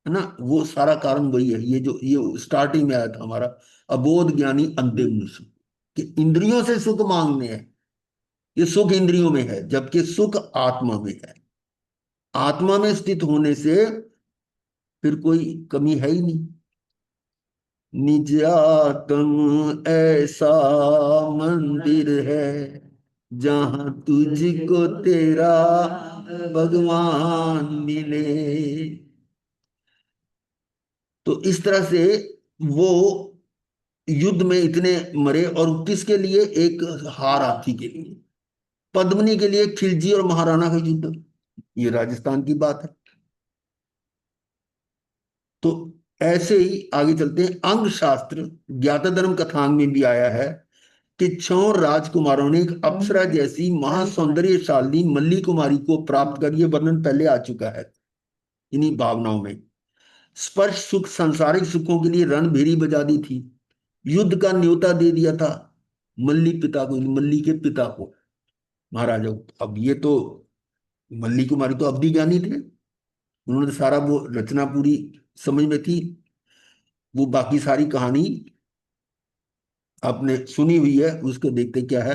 है ना, वो सारा कारण वही है। ये जो ये स्टार्टिंग में आया था हमारा, अबोध ज्ञानी अंधे मनुष्य, कि इंद्रियों से सुख मांगने हैं। ये सुख इंद्रियों में है, जबकि सुख आत्मा में है। आत्मा में स्थित होने से फिर कोई कमी है ही नहीं। निज आत्म ऐसा मंदिर है जहां तुझको तेरा भगवान मिले। तो इस तरह से वो युद्ध में इतने मरे, और किसके लिए? एक हार हाथी के लिए, पद्मिनी के लिए, खिलजी और महाराणा का युद्ध। ये राजस्थान की बात है। तो ऐसे ही आगे चलते हैं। अंग शास्त्र ज्ञातधर्म कथांग में भी आया है कि 6 राजकुमारों ने एक अप्सरा जैसी महासौंदर्यशाली मल्ली कुमारी को प्राप्त कर, ये वर्णन पहले आ चुका है इन्हीं भावनाओं में। स्पर्श सुख, सांसारिक सुखों के लिए रणभेरी बजा दी थी, युद्ध का न्योता दे दिया था मल्ली पिता को, मल्ली के पिता को, महाराजा को। अब ये तो मल्ली कुमारी तो अवधि ज्ञानी थे, उन्होंने सारा वो रचना पूरी समझ में थी। वो बाकी सारी कहानी आपने सुनी हुई है, उसको देखते क्या है।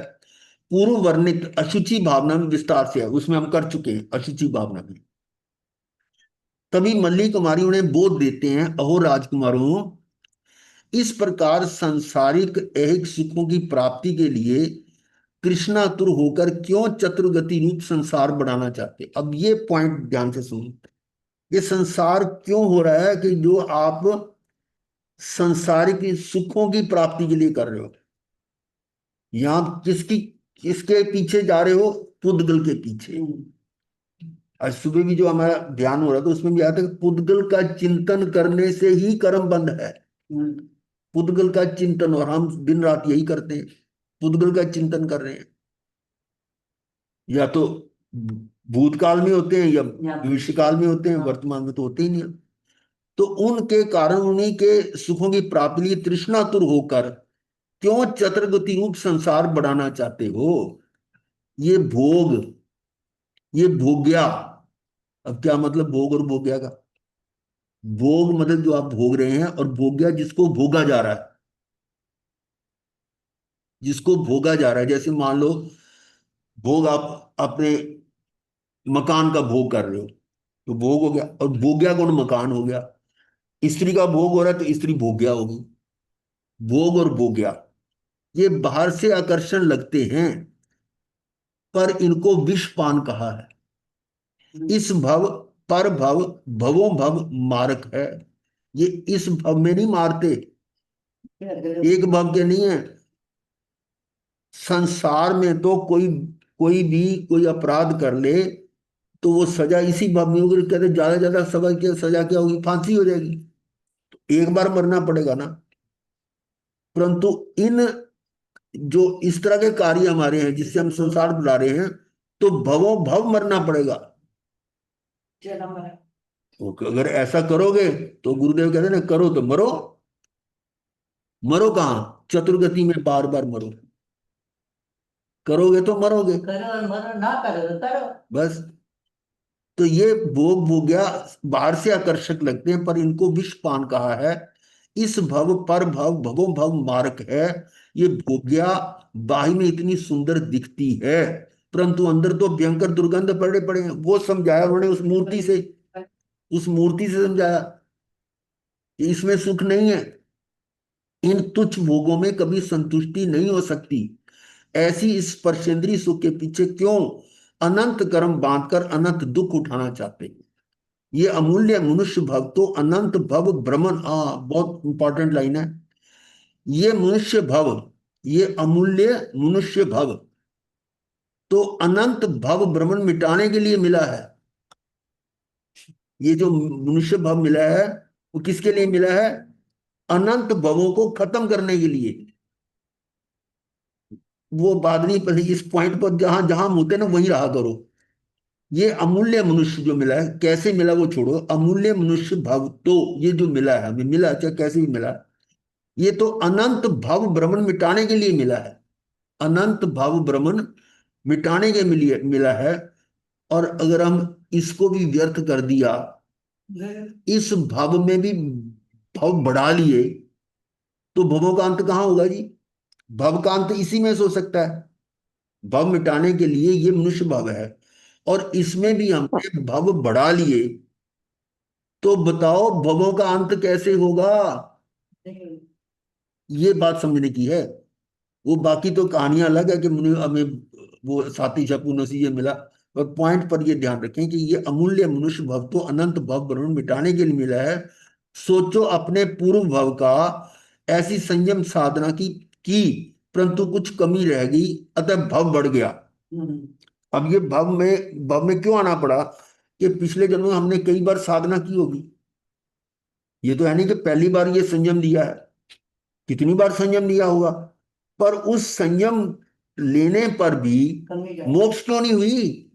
पूर्व वर्णित अशुचि भावना में विस्तार से है, उसमें हम कर चुके हैं अशुचि भावना में। तभी मल्ली कुमारी उन्हें बोध देते हैं, अहो राजकुमारों, इस प्रकार सांसारिक ऐहिक सुखों की प्राप्ति के लिए कृष्णातुर होकर क्यों चतुर्गति रूप संसार बढ़ाना चाहते? अब ये पॉइंट ध्यान से सुनो। ये संसार क्यों हो रहा है कि जो आप संसारिक सुखों की प्राप्ति के लिए कर रहे हो? यहां किसकी इसके पीछे जा रहे हो, पुद्गल के पीछे। आज सुबह भी जो हमारा ध्यान हो रहा था उसमें भी आता है कि पुद्गल का चिंतन करने से ही कर्म बंध है। पुद्गल का चिंतन, और हम दिन रात यही करते हैं, पुद्गल का चिंतन कर रहे हैं। या तो भूतकाल में होते हैं या भविष्य काल में होते हैं, वर्तमान में तो होते ही नहीं हैं। तो उनके कारण उन्हीं के सुखों की प्राप्ति लिए तृष्णातुर होकर क्यों चतुर्गति रूप संसार बढ़ाना चाहते हो? ये भोग, ये भोग्या। अब क्या मतलब भोग और भोग्या का? भोग मतलब जो आप भोग रहे हैं, और भोग्या जिसको भोगा जा रहा है, जिसको भोगा जा रहा है। जैसे मान लो भोग, आप अपने मकान का भोग कर रहे हो तो भोग हो गया, और भोग्या गुण मकान हो गया। स्त्री का भोग हो रहा है तो स्त्री भोग्या होगी। भोग और भोग्या ये बाहर से आकर्षण लगते हैं, पर इनको विष पान कहा है। इस भव पर भव, भवों भव मारक है। ये इस भव में नहीं मारते, एक भव के नहीं है। संसार में तो कोई कोई भी कोई अपराध कर ले तो वो सजा इसी भव में होगी। कहते ज्यादा ज्यादा सजा क्या होगी? फांसी हो जाएगी। तो एक बार मरना पड़ेगा ना। परंतु इन जो इस तरह के कार्य हमारे हैं जिससे हम संसार बुला रहे हैं, तो भवों भव मरना पड़ेगा। तो अगर ऐसा करोगे तो गुरुदेव कहते हैं ना, करो तो मरो। मरो कहाँ? चतुर्गति में बार बार मरो। करोगे तो मरोगे, करो और मरो, ना करो तो करो। बस। तो ये भोग भोग्या बाहर से आकर्षक लगते हैं, पर इनको विष पान कहा है। इस भव पर भव, भवो भव मारक है। ये भोग्या बाहर में इतनी सुंदर दिखती है, परंतु अंदर तो भयंकर दुर्गंध पड़े पड़े हैं। वो समझाया उन्होंने उस मूर्ति से, उस मूर्ति से समझाया कि इसमें सुख नहीं है। इन तुच्छ भोगों में कभी संतुष्टि नहीं हो सकती। ऐसी इस स्पर्शेंद्रीय सुख के पीछे क्यों अनंत कर्म बांधकर अनंत दुख उठाना चाहते हैं? ये अमूल्य मनुष्य भव तो अनंत भव भ्रमण, बहुत इंपॉर्टेंट लाइन है। ये मनुष्य भव, ये अमूल्य मनुष्य भव तो अनंत भव भ्रमण मिटाने के लिए मिला है। ये जो मनुष्य भव मिला है वो किसके लिए मिला है? अनंत भवों को खत्म करने के लिए। वो बात नहीं, पर इस पॉइंट पर जहां जहां हम होते ना वहीं रहा करो। ये अमूल्य मनुष्य जो मिला है, कैसे मिला वो छोड़ो, अमूल्य मनुष्य भव तो ये जो मिला है, हमें मिला चाहे कैसे भी मिला, ये तो अनंत भव भ्रमण मिटाने के लिए मिला है। अनंत भव भ्रमण मिटाने के लिए मिला है। और अगर हम इसको भी व्यर्थ कर दिया, इस भव में भी भव बढ़ा लिए, तो भवों का अंत कहाँ होगा जी? भव का अंत इसी में से हो सकता है। भव मिटाने के लिए ये मनुष्य भव है, और इसमें भी हमने भव बढ़ा लिए, तो बताओ भवों का अंत कैसे होगा? ये बात समझने की है। वो बाकी तो कहानियां अलग है कि मुनि हमें वो साथी शकुनों से ये मिला, पर पॉइंट पर ये ध्यान रखें कि ये अमूल्य मनुष्य भव तो अनंत भव भ्रमण मिटाने के लिए मिला है। सोचो अपने पूर्व भव का, ऐसी संयम साधना की परंतु कुछ कमी रह गई, अतः भव बढ़ गया। अब ये भव में क्यों आना पड़ा? कि पिछले जन्म में हमने कई बार साधना की होगी। ये तो है नहीं कि पहली बार ये संयम दिया है, कितनी बार संयम लिया होगा। पर उस संयम लेने पर भी मोक्ष क्यों नहीं हुई?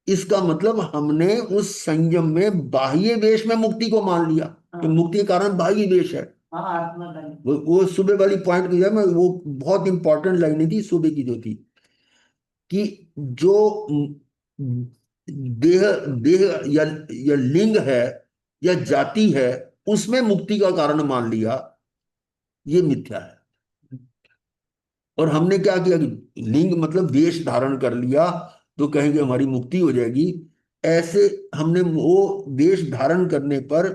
इसका मतलब हमने उस संयम में बाह्य वेश में मुक्ति को मान लिया कि मुक्ति के कारण बाह्य वेश है। वो सुबह वाली पॉइंट की है, मैं वो बहुत इंपॉर्टेंट लाइन थी सुबह की जो थी, कि जो देह देह या लिंग है या जाति है, उसमें मुक्ति का कारण मान लिया, ये मिथ्या है। और हमने क्या किया कि लिंग मतलब वेश धारण कर लिया तो कहेंगे हमारी मुक्ति हो जाएगी। ऐसे हमने वो वेश धारण करने पर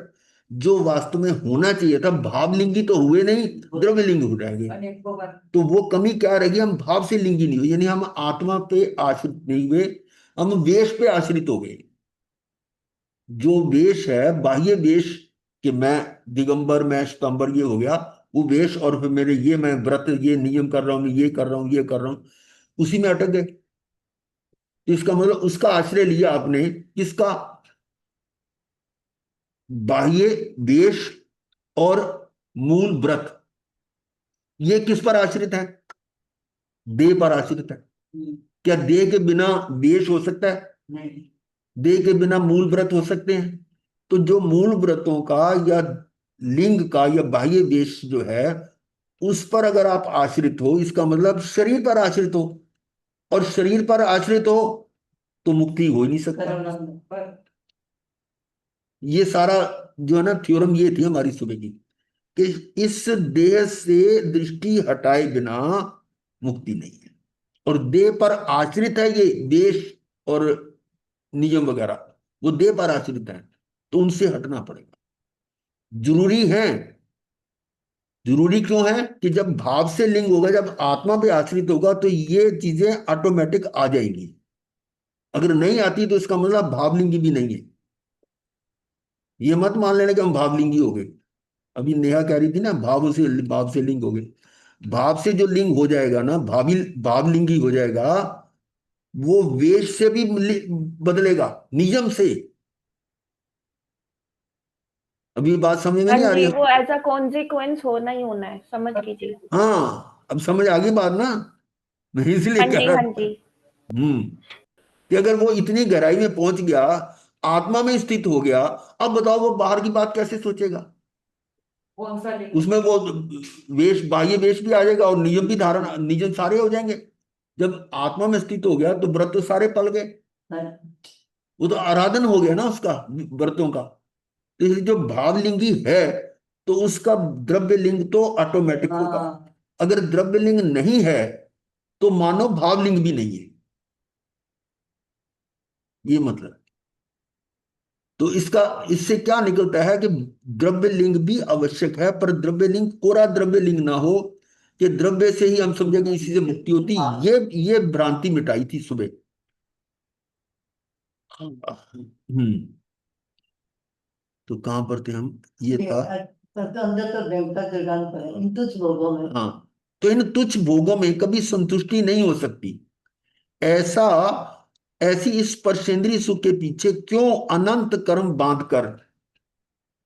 जो वास्तव में होना चाहिए था, भावलिंगी तो हुए नहीं, द्रव्य लिंग हो जाएंगे। तो वो कमी क्या रहेगी? हम भाव से लिंगी नहीं हुए, यानी हम आत्मा पे आश्रित नहीं हुए, हम वेश पे आश्रित हो गए। जो वेश है बाह्य वेश, कि मैं दिगंबर मैं श्वेतांबर ये हो गया, वो वेश और फिर मेरे ये मैं व्रत ये नियम कर रहा हूँ, मैं ये कर रहा हूँ, ये कर रहा हूँ, उसी में अटक गए। तो इसका मतलब उसका आश्रय लिया आपने, किसका? बाह्य वेश और मूल व्रत, ये किस पर आश्रित है? देह पर आश्रित है। क्या देह के बिना वेश हो सकता है? नहीं। देह के बिना मूल व्रत हो सकते हैं? तो जो मूल व्रतों का या लिंग का या बाह्य वेश जो है, उस पर अगर आप आश्रित हो, इसका मतलब शरीर पर आश्रित हो, और शरीर पर आश्रित हो तो मुक्ति हो ही नहीं सकता। ये सारा जो है ना थ्योरम, ये थी हमारी सुबह की, कि इस देह से दृष्टि हटाए बिना मुक्ति नहीं है। और देह पर आश्रित है ये देश और नियम वगैरह, वो देह पर आश्रित है, तो उनसे हटना पड़ेगा। जरूरी है। जरूरी क्यों है? कि जब भाव से लिंग होगा, जब आत्मा पे आश्रित होगा, तो ये चीजें ऑटोमेटिक आ जाएंगी। अगर नहीं आती तो इसका मतलब भावलिंगी भी नहीं है। ये मत मान लेना कि हम भावलिंगी हो गए। अभी नेहा कह रही थी ना, भाव से लिंग हो गए। भाव से जो लिंग हो जाएगा ना, भावलिंगी हो जाएगा, वो वेश से भी बदलेगा, नियम से। अभी बात समझ में हाँ नहीं आ रही जी, है? वो एज अ कॉन्सिक्वेंस होना ही होना है, समझ लीजिए। हाँ, अब समझ आ गई बात ना। मैं इसलिए हाँ कह जी, रहा हाँ था। जी। कि अगर वो इतनी गहराई में पहुंच गया, आत्मा में स्थित हो गया, अब बताओ वो बाहर की बात कैसे सोचेगा? कौन सा लिंग? उसमें वो वेश, बाह्य वेश भी आ जाएगा और नियम भी धारण, नियम सारे हो जाएंगे। जब आत्मा में स्थित हो गया तो व्रत तो सारे पल गए। वो तो आराधन हो गया ना उसका, व्रतों का। तो इसलिए जो भावलिंगी है, तो उसका द्रव्य लिंग तो ऑटोमेटिक होगा। हाँ। अगर द्रव्य लिंग नहीं है तो मानो भावलिंग भी नहीं है, ये मतलब। तो इसका, इससे क्या निकलता है कि द्रव्य लिंग भी आवश्यक है, पर द्रव्य लिंग कोरा द्रव्य लिंग ना हो, कि द्रव्य से ही हम समझेंगे इसी से मुक्ति होती। ये भ्रांति मिटाई थी सुबह। तो कहां पर थे हम? ये था। अंदर तो देवता जगान पर है, इन तुच्छ भोगों में। हाँ, तो इन तुच्छ भोगों में कभी संतुष्टि नहीं हो सकती। ऐसा, ऐसी स्पर्शेंद्रिय सुख के पीछे क्यों अनंत कर्म बांधकर,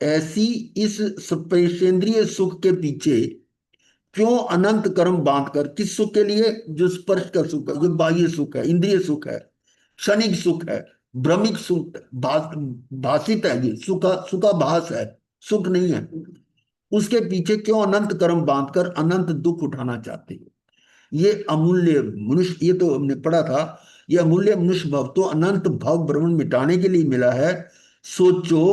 ऐसी इस स्पर्शेंद्रिय सुख के पीछे क्यों अनंत कर्म बांधकर? किस सुख के लिए? जो स्पर्श का सुख है, जो बाह्य सुख है, इंद्रिय सुख है, क्षणिक सुख है, भ्रमिक सुख, भाषित है, ये सुखाभास है, सुख नहीं है। उसके पीछे क्यों अनंत कर्म बांधकर अनंत दुख उठाना चाहते हो? ये अमूल्य मनुष्य, ये तो हमने पढ़ा था, ये अमूल्य मनुष्य भव तो अनंत भव भ्रमण मिटाने के लिए मिला है। सोचो,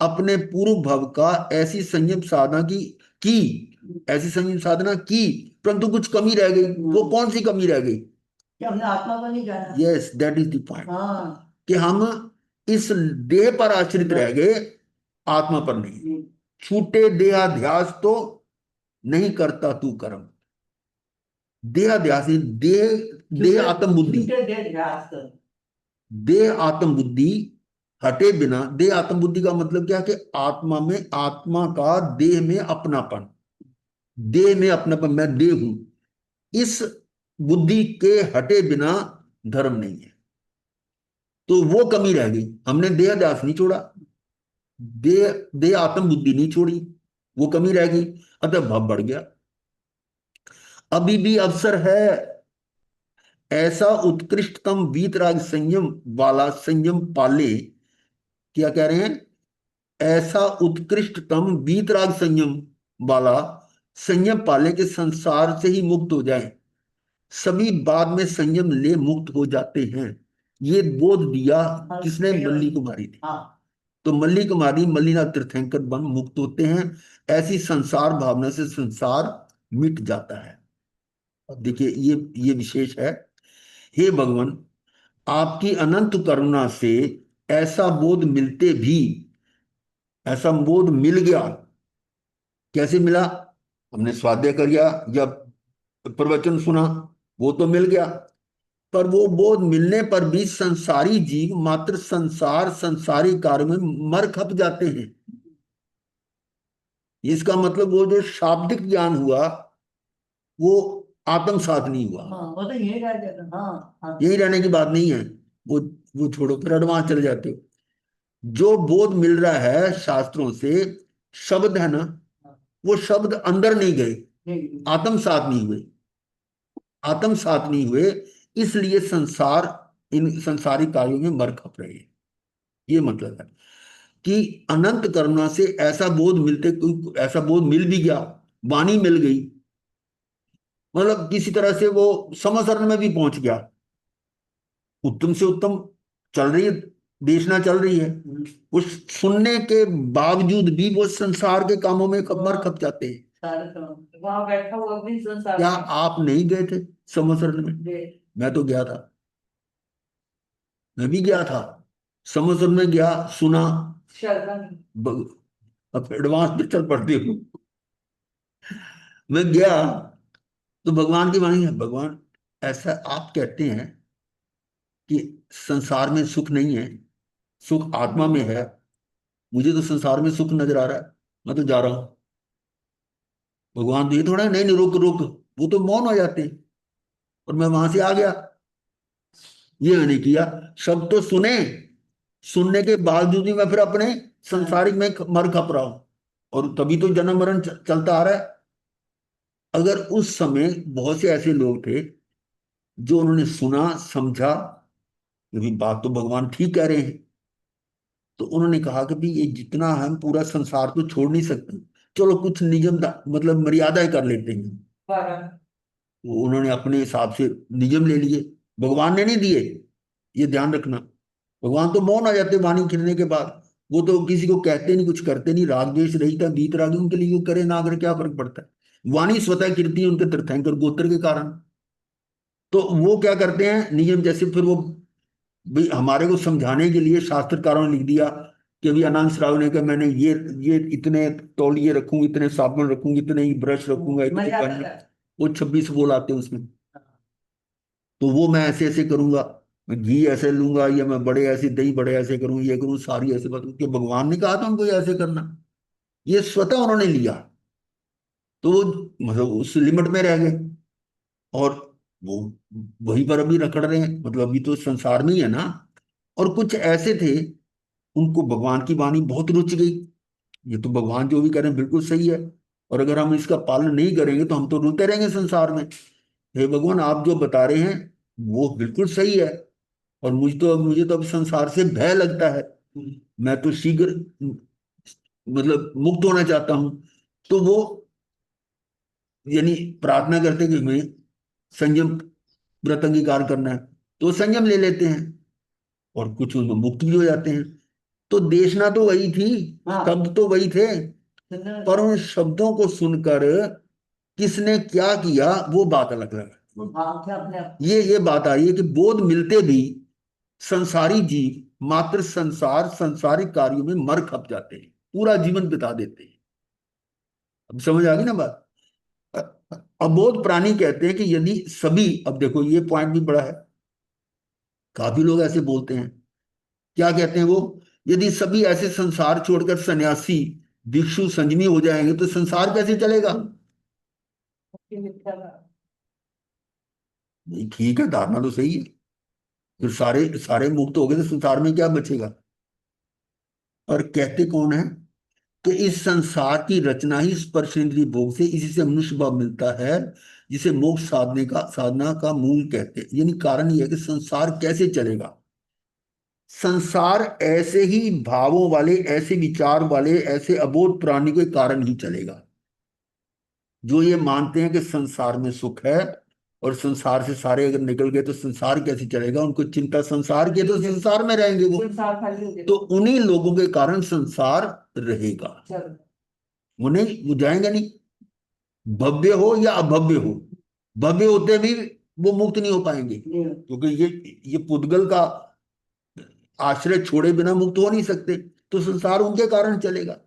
अपने पूर्व भव का ऐसी संयम साधना की ऐसी संयम साधना की, परंतु कुछ कमी रह गई। वो कौन सी कमी रह गई? कि हमने आत्मा को नहीं जाना। Yes, that is the point. हाँ। कि हम इस देह पर आश्रित रह गए, आत्मा पर नहीं। छूटे देहाध्यास तो नहीं करता तू कर्म। देहाध्यास, देह, देह आत्म बुद्धि, देह आत्म बुद्धि हटे बिना। देह आत्म बुद्धि का मतलब क्या? कि आत्मा में, आत्मा का देह में अपनापन, देह में अपनापन, मैं देह हूं, इस बुद्धि के हटे बिना धर्म नहीं है। तो वो कमी रह गई। हमने देहाध्यास नहीं छोड़ा, देह देह आत्म बुद्धि नहीं छोड़ी, वो कमी रह गई, अतः भाव बढ़ गया। अभी भी अवसर है। ऐसा उत्कृष्टतम वीतराग संयम वाला संयम पाले। क्या कह रहे हैं? ऐसा उत्कृष्टतम वीतराग संयम वाला संयम पाले के संसार से ही मुक्त हो जाए। सभी बाद में संयम ले मुक्त हो जाते हैं। ये बोध दिया किसने? मल्ली कुमारी ने। तो मल्ली कुमारी, मल्लीनाथ तीर्थंकर बन मुक्त होते हैं। ऐसी संसार भावना से संसार मिट जाता है। देखिए, ये विशेष है। हे भगवान, आपकी अनंत करुणा से ऐसा बोध मिलते भी, ऐसा बोध मिल गया। कैसे मिला? हमने स्वाध्याय किया या प्रवचन सुना, वो तो मिल गया। पर वो बोध मिलने पर भी संसारी जीव मात्र संसार, संसारी कार्य में मर खप जाते हैं। इसका मतलब वो जो शाब्दिक ज्ञान हुआ वो आत्मसात नहीं हुआ। हाँ वो तो यही रह जाता। हाँ हाँ यही रहने की बात नहीं है। वो वो छोड़ो, फिर एडवांस चले जाते हो। जो बोध मिल रहा है शास्त्रों से, शब्द है ना, वो शब्द अंदर नहीं गए, नहीं, आत्मसात नहीं हुए। आत्मसात नहीं हुए, इसलिए संसार इन संसारिक कार्यों में मर खप रहे हैं। ये मतलब है कि अनंत करुणा से ऐसा बोध मिलते, ऐसा बोध मिल भी गया, वाणी मिल गई, मतलब किसी तरह से वो समसरण में भी पहुंच गया, उत्तम से उत्तम चल रही है, देशना चल रही है। उस सुनने के बावजूद भी वो संसार के कामों में मर खप जाते हैं। सारे काम वहां बैठा हुआ भी संसार क्या में। आप नहीं गए थे समसरण में? दे- मैं तो गया था, मैं भी गया था, समसरण में गया, सुना। श्रद्धा नहीं। ब- अब एडवांस पे चल पड़ती हूँ। मैं गया तो भगवान की वाणी है। भगवान ऐसा आप कहते हैं कि संसार में सुख नहीं है, सुख आत्मा में है, मुझे तो संसार में सुख नजर आ रहा है, मैं तो जा रहा हूं। भगवान तो ये थोड़ा है, नहीं नहीं रुक रुक, वो तो मौन हो जाते हैं। और मैं वहां से आ गया, ये मैंने किया। शब्द तो सुने, सुनने के बावजूद भी मैं फिर अपने संसारिक में मर खप रहा हूं, और तभी तो जन्म मरण चलता आ रहा है। अगर उस समय बहुत से ऐसे लोग थे जो उन्होंने सुना, समझा, ये भी बात तो भगवान ठीक कह रहे हैं, तो उन्होंने कहा कि भाई ये जितना हम पूरा संसार तो छोड़ नहीं सकते, चलो कुछ नियम मतलब मर्यादाएं कर लेते हैं। बारह। वो उन्होंने अपने हिसाब से नियम ले लिए, भगवान ने नहीं दिए, ये ध्यान रखना। भगवान तो मौन आ जाते वाणी खिलने के बाद, वो तो किसी को कहते नहीं, कुछ करते नहीं, राग द्वेष रहित है, बीत रागी, उनके लिए वो करे ना करे क्या फर्क पड़ता है। वाणी स्वतः कीर्ति है उनके तीर्थंकर गोत्र के कारण। तो वो क्या करते हैं नियम जैसे, फिर वो भाई हमारे को समझाने के लिए शास्त्रकारों ने लिख दिया कि अभी अनंत श्रावण ने कहा मैंने ये इतने तौलिए रखूंगा, इतने साबुन रखूंगा, इतने ही ब्रश रखूंगा, इतने मजा पेन, आता है। वो 26 बोल आते हैं उसमें। तो वो मैं ऐसे ऐसे करूंगा, मैं घी ऐसे लूंगा, या मैं बड़े ऐसे दही बड़े ऐसे करूँ, ये करूँ, सारी ऐसे बात, कि भगवान ने कहा था हमको ये ऐसे करना, ये स्वतः उन्होंने लिया। तो वो मतलब उस लिमिट में रह गए, और वो वहीं पर अभी रखड़ रहे हैं, मतलब अभी तो संसार में ही है ना। और कुछ ऐसे थे, उनको भगवान की वाणी बहुत रुच गई, ये तो भगवान जो भी करें बिल्कुल सही है, और अगर हम इसका पालन नहीं करेंगे तो हम तो रुलते रहेंगे संसार में। हे भगवान, आप जो बता रहे हैं वो बिल्कुल सही है, और मुझे तो अब संसार से भय लगता है, मैं तो शीघ्र मतलब मुक्त होना चाहता हूं। तो वो यानी प्रार्थना करते कि हमें संयम व्रत अंगीकार करना है, तो वो संयम ले लेते हैं, और कुछ उनमें मुक्त भी हो जाते हैं। तो देशना तो वही थी, हाँ शब्द तो वही थे, सुनना। पर उन शब्दों को सुनकर किसने क्या किया वो बात अलग है। हाँ क्या अपने आप। ये बात आई है कि बोध मिलते भी संसारी जीव मात्र संसारिक कार्यों में मर खप जाते हैं, पूरा जीवन बिता देते हैं। अब समझ आ गई ना बात? अबोध प्राणी कहते हैं कि यदि सभी, अब देखो ये पॉइंट भी बड़ा है, काफी लोग ऐसे बोलते हैं, क्या कहते हैं वो, यदि सभी ऐसे संसार छोड़कर सन्यासी भिक्षु संयमी हो जाएंगे तो संसार कैसे चलेगा? नहीं, ठीक है, धारणा तो सही है, फिर सारे सारे मुक्त हो गए तो संसार में क्या बचेगा? और कहते कौन है कि इस संसार की रचना ही स्पर्श इंद्रिय भोग से, इसी से मनुष्य भाव मिलता है, जिसे मोक्ष साधना का मूल कहते हैं। यानी कारण यह है कि संसार कैसे चलेगा। संसार ऐसे ही भावों वाले, ऐसे विचार वाले, ऐसे अबोध प्राणी के कारण ही चलेगा, जो ये मानते हैं कि संसार में सुख है, और संसार से सारे अगर निकल गए तो संसार कैसे चलेगा, उनको चिंता संसार की है, तो संसार में रहेंगे वो। संसार खाली हो तो गया। उन्हीं लोगों के कारण संसार रहेगा, चलो। वो नहीं, वो जाएंगे नहीं, भव्य हो या अभव्य हो। भव्य होते भी वो मुक्त नहीं हो पाएंगे, ये क्योंकि ये पुद्गल का आश्रय छोड़े बिना मुक्त हो नहीं सकते, तो संसार उनके कारण चलेगा।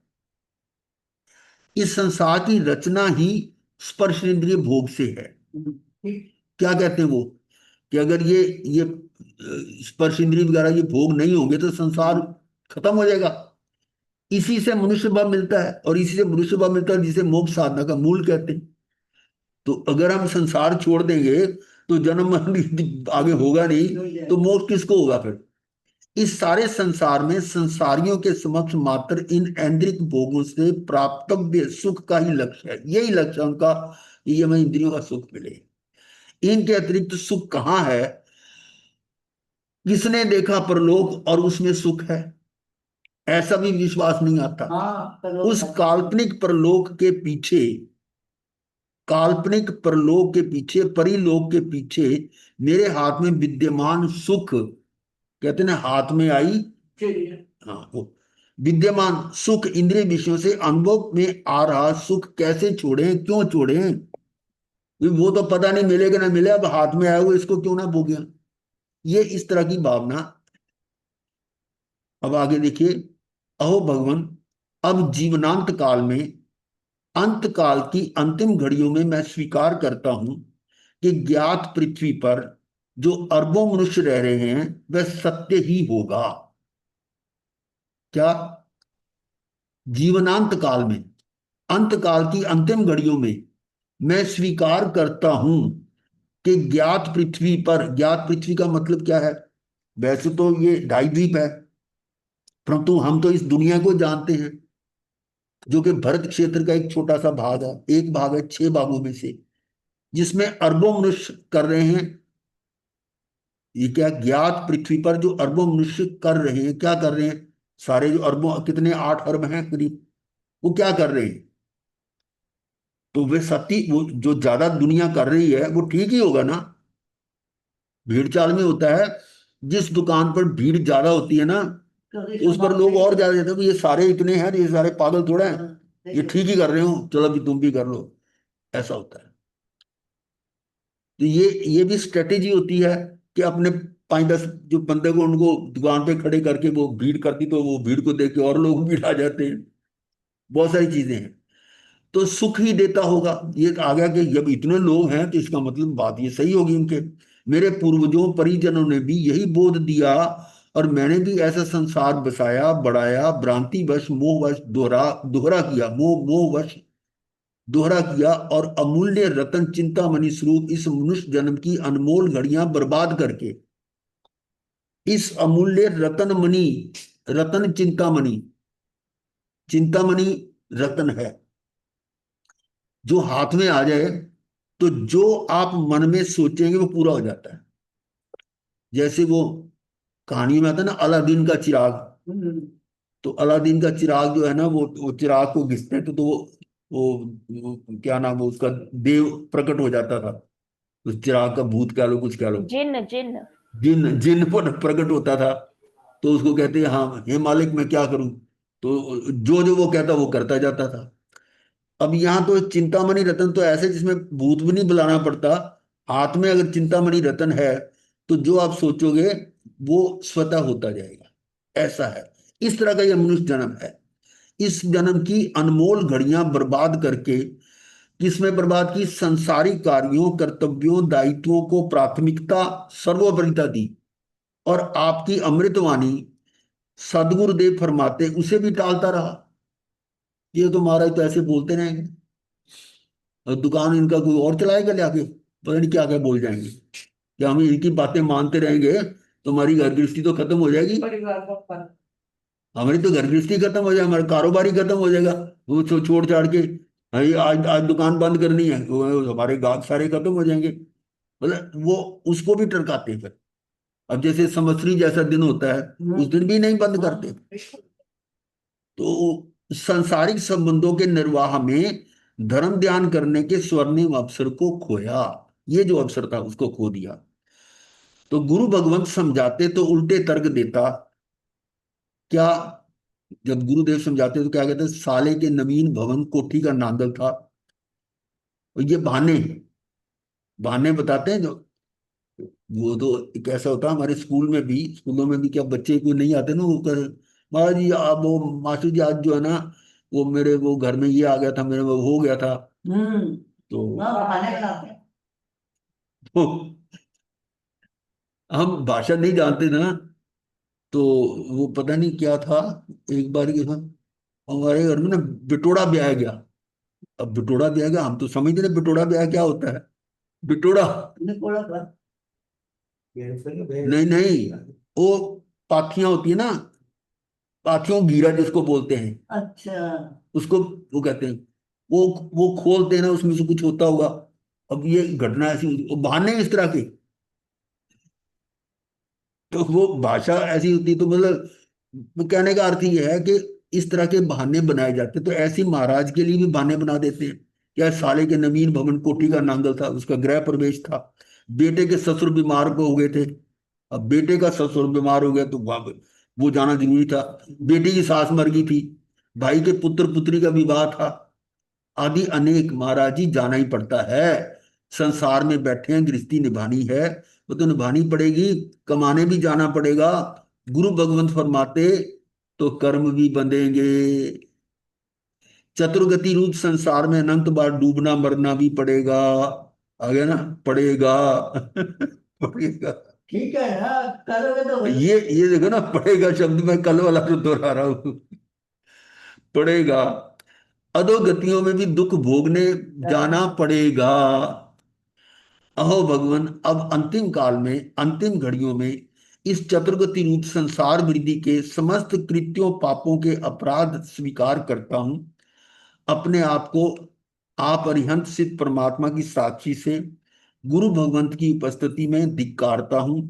इस संसार की रचना ही स्पर्श इंद्रिय भोग से है। ठीक। क्या कहते हैं वो, कि अगर ये स्पर्श इंद्रिय वगैरह ये भोग नहीं होंगे तो संसार खत्म हो जाएगा। इसी से मनुष्य भाव मिलता है, और इसी से मनुष्य भाव मिलता है जिसे मोक्ष साधना का मूल कहते हैं। तो अगर हम संसार छोड़ देंगे तो जन्म मरण आगे होगा नहीं, तो मोक्ष किसको होगा फिर? इस सारे संसार में संसारियों के समक्ष मात्र इन ऐन्द्रिक भोगों से प्राप्तव्य सुख का ही लक्ष्य है, यही लक्ष्य है उनका, ये हमें इंद्रियों का सुख मिले। इनके अतिरिक्त सुख कहाँ है? किसने देखा परलोक और उसमें सुख है? ऐसा भी विश्वास नहीं आता। हाँ उस काल्पनिक परलोक के पीछे, काल्पनिक परलोक के पीछे, परिलोक के पीछे मेरे हाथ में विद्यमान सुख, कहते ना हाथ में आई, हाँ वो विद्यमान सुख, इंद्रिय विषयों से अनुभव में आ रहा सुख कैसे छोड़े, क्यों छोड़े? वो तो पता नहीं मिलेगा ना मिले, अब हाथ में आया वो इसको क्यों ना भोगे? ये इस तरह की भावना। अब आगे देखिए, अहो भगवान, अब जीवनांत काल में, अंत काल की अंतिम घड़ियों में मैं स्वीकार करता हूं कि ज्ञात पृथ्वी पर जो अरबों मनुष्य रह रहे हैं वह सत्य ही होगा। क्या? जीवनांत काल में, अंत काल की अंतिम घड़ियों में मैं स्वीकार करता हूं कि ज्ञात पृथ्वी पर, ज्ञात पृथ्वी का मतलब क्या है? वैसे तो ये ढाई द्वीप है, परंतु हम तो इस दुनिया को जानते हैं, जो कि भरत क्षेत्र का एक छोटा सा भाग है, एक भाग है 6 भागों में से, जिसमें अरबों मनुष्य कर रहे हैं। ये क्या? ज्ञात पृथ्वी पर जो अरबों मनुष्य कर रहे हैं, क्या कर रहे हैं? सारे जो अरबों, कितने 8 अरब हैं करीब, वो क्या कर रहे हैं? तो वे सत्य, वो जो ज्यादा दुनिया कर रही है वो ठीक ही होगा ना? भीड़ चाल में होता है, जिस दुकान पर भीड़ ज्यादा होती है ना, तो उस पर लोग और ज्यादा जाते हैं, ये सारे इतने हैं, ये सारे पागल थोड़ा है, ये ठीक ही कर रहे हो, चलो अभी तुम भी कर लो, ऐसा होता है। तो ये भी स्ट्रेटेजी होती है कि अपने 5-10 जो बंदे को, उनको दुकान पे खड़े करके वो भीड़ करती, तो वो भीड़ को देख के और लोग भीड़ आ जाते हैं। बहुत सारी चीजें हैं। तो सुख ही देता होगा, ये आ गया कि जब इतने लोग हैं तो इसका मतलब बात ये सही होगी उनके। मेरे पूर्वजों परिजनों ने भी यही बोध दिया, और मैंने भी ऐसा संसार बसाया, बढ़ाया, भ्रांतिवश मोहवश दोहरा दोहरा किया, मोहवश दोहरा किया, और अमूल्य रतन चिंतामणि स्वरूप इस मनुष्य जन्म की अनमोल घड़ियां बर्बाद करके, इस अमूल्य रतन मणि, रतन चिंतामणि, चिंतामणि रतन है, जो हाथ में आ जाए तो जो आप मन में सोचेंगे वो पूरा हो जाता है। जैसे वो कहानी में आता है ना, अलादीन का चिराग। तो अलादीन का चिराग जो है ना, वो चिराग को घिसते हैं वो क्या नाम है उसका, देव प्रकट हो जाता था। उस चिराग का भूत कह लो, कुछ कह लो, जिन जिन जिन जिन पर प्रकट होता था। तो उसको कहते हैं, हाँ हे मालिक मैं क्या करूं? तो जो जो वो कहता वो करता जाता था। अब यहाँ तो चिंतामणि रतन तो ऐसे जिसमें भूत भी नहीं बुलाना पड़ता। हाथ में अगर चिंतामणि रतन है तो जो आप सोचोगे वो स्वतः होता जाएगा, ऐसा है। इस तरह का यह मनुष्य जन्म है। इस जन्म की अनमोल घड़ियां बर्बाद करके, किसमें बर्बाद की? संसारिक कार्यों, कर्तव्यों, दायित्वों को प्राथमिकता, सर्वोपरिता दी, और आपकी अमृतवाणी सदगुरुदेव फरमाते उसे भी टालता रहा। ये तो महाराज तो ऐसे बोलते रहेंगे, और दुकान इनका कोई और चलाएगा लाके, पता नहीं क्या क्या बोल जाएंगे। क्या हम इनकी बातें मानते रहेंगे तो हमारी घर गृहस्थी तो खत्म हो जाएगी, हमारी तो घर गृहस्थी खत्म हो जाएगी, हमारा कारोबार ही खत्म हो जाएगा। वो छोड़ छाड़ के, भाई आज आज दुकान बंद करनी है, वो हमारे गाहक सारे खत्म हो जाएंगे। मतलब वो उसको भी टरकाते हैं फिर। अब जैसे संवत्सरी जैसा दिन होता है, उस दिन भी नहीं बंद करते। तो सांसारिक संबंधों के निर्वाह में धर्म ध्यान करने के स्वर्णिम अवसर को खोया। ये जो अवसर था उसको खो दिया। तो गुरु भगवंत समझाते तो उल्टे तर्क देता। क्या? जब गुरुदेव समझाते तो क्या कहते? साले के नवीन भवन कोठी का नांदल था। और ये बहाने, बहाने बताते हैं जो, वो तो एक ऐसा होता है हमारे स्कूल में भी, स्कूलों में भी, क्या बच्चे को नहीं आते ना, वो कर, महाराज जी आप वो, मास्टर जी आज जो है ना, वो मेरे वो घर में ये आ गया था, मेरे वो हो गया था। तो, तो हम भाषा नहीं जानते ना, तो वो पता नहीं क्या था, एक बार की था, हमारे घर में ना बिटोड़ा ब्याह गया। अब बिटोड़ा ब्याह गया, हम तो समझते नहीं बिटोड़ा ब्याह क्या होता है। बिटोड़ा, निकोड़ा का नहीं नहीं, वो पाथियां होती है ना, पाथियों गीरा जिसको बोलते हैं, अच्छा। उसको वो कहते हैं। वो वो खोलते हैं ना, उसमें से कुछ होता होगा। अब ये घटना ऐसी वो बहाने हैं इस तरह के। तो वो भाषा ऐसी होती, तो मतलब वो कहने का अर्थ ये है कि इस तरह के बहाने बनाए जाते, तो ऐसे महाराज के लिए भी बहाने बना देते हैं। क्या साले के नवीन भवन कोठी का नांगल था, उसका गृह प्रवेश था, बेटे के ससुर बीमार हो गए थे। अब बेटे का ससुर बीमार हो गया तो वो जाना जरूरी था। बेटी की सास मर गई थी, भाई के पुत्र पुत्री का विवाह था, आदि अनेक, महाराज जी जाना ही पड़ता है। संसार में बैठे हैं, गृहस्थी निभानी है, वो तो निभानी पड़ेगी। कमाने भी जाना पड़ेगा। गुरु भगवंत फरमाते तो कर्म भी बंधेंगे। चतुर्गति रूप संसार में अनंत बार डूबना मरना भी पड़ेगा। आ गया ना, पड़ेगा। पड़ेगा। ठीक है ना, करोगे तो वही। ये देखो ना, पड़ेगा शब्द में कल वाला तो दोहरा रहा हूं। पड़ेगा। अधोगतियों में भी दुख भोगने जाना पड़ेगा। अहो भगवान, अब अंतिम काल में, अंतिम घड़ियों में इस चतुर्गति रूप संसार वृद्धि के समस्त कृत्यों पापों के अपराध स्वीकार करता हूं। अपने आप को आप अरिहंत सिद्ध परमात्मा की साक्षी से गुरु भगवंत की उपस्थिति में धिक्कारता हूं।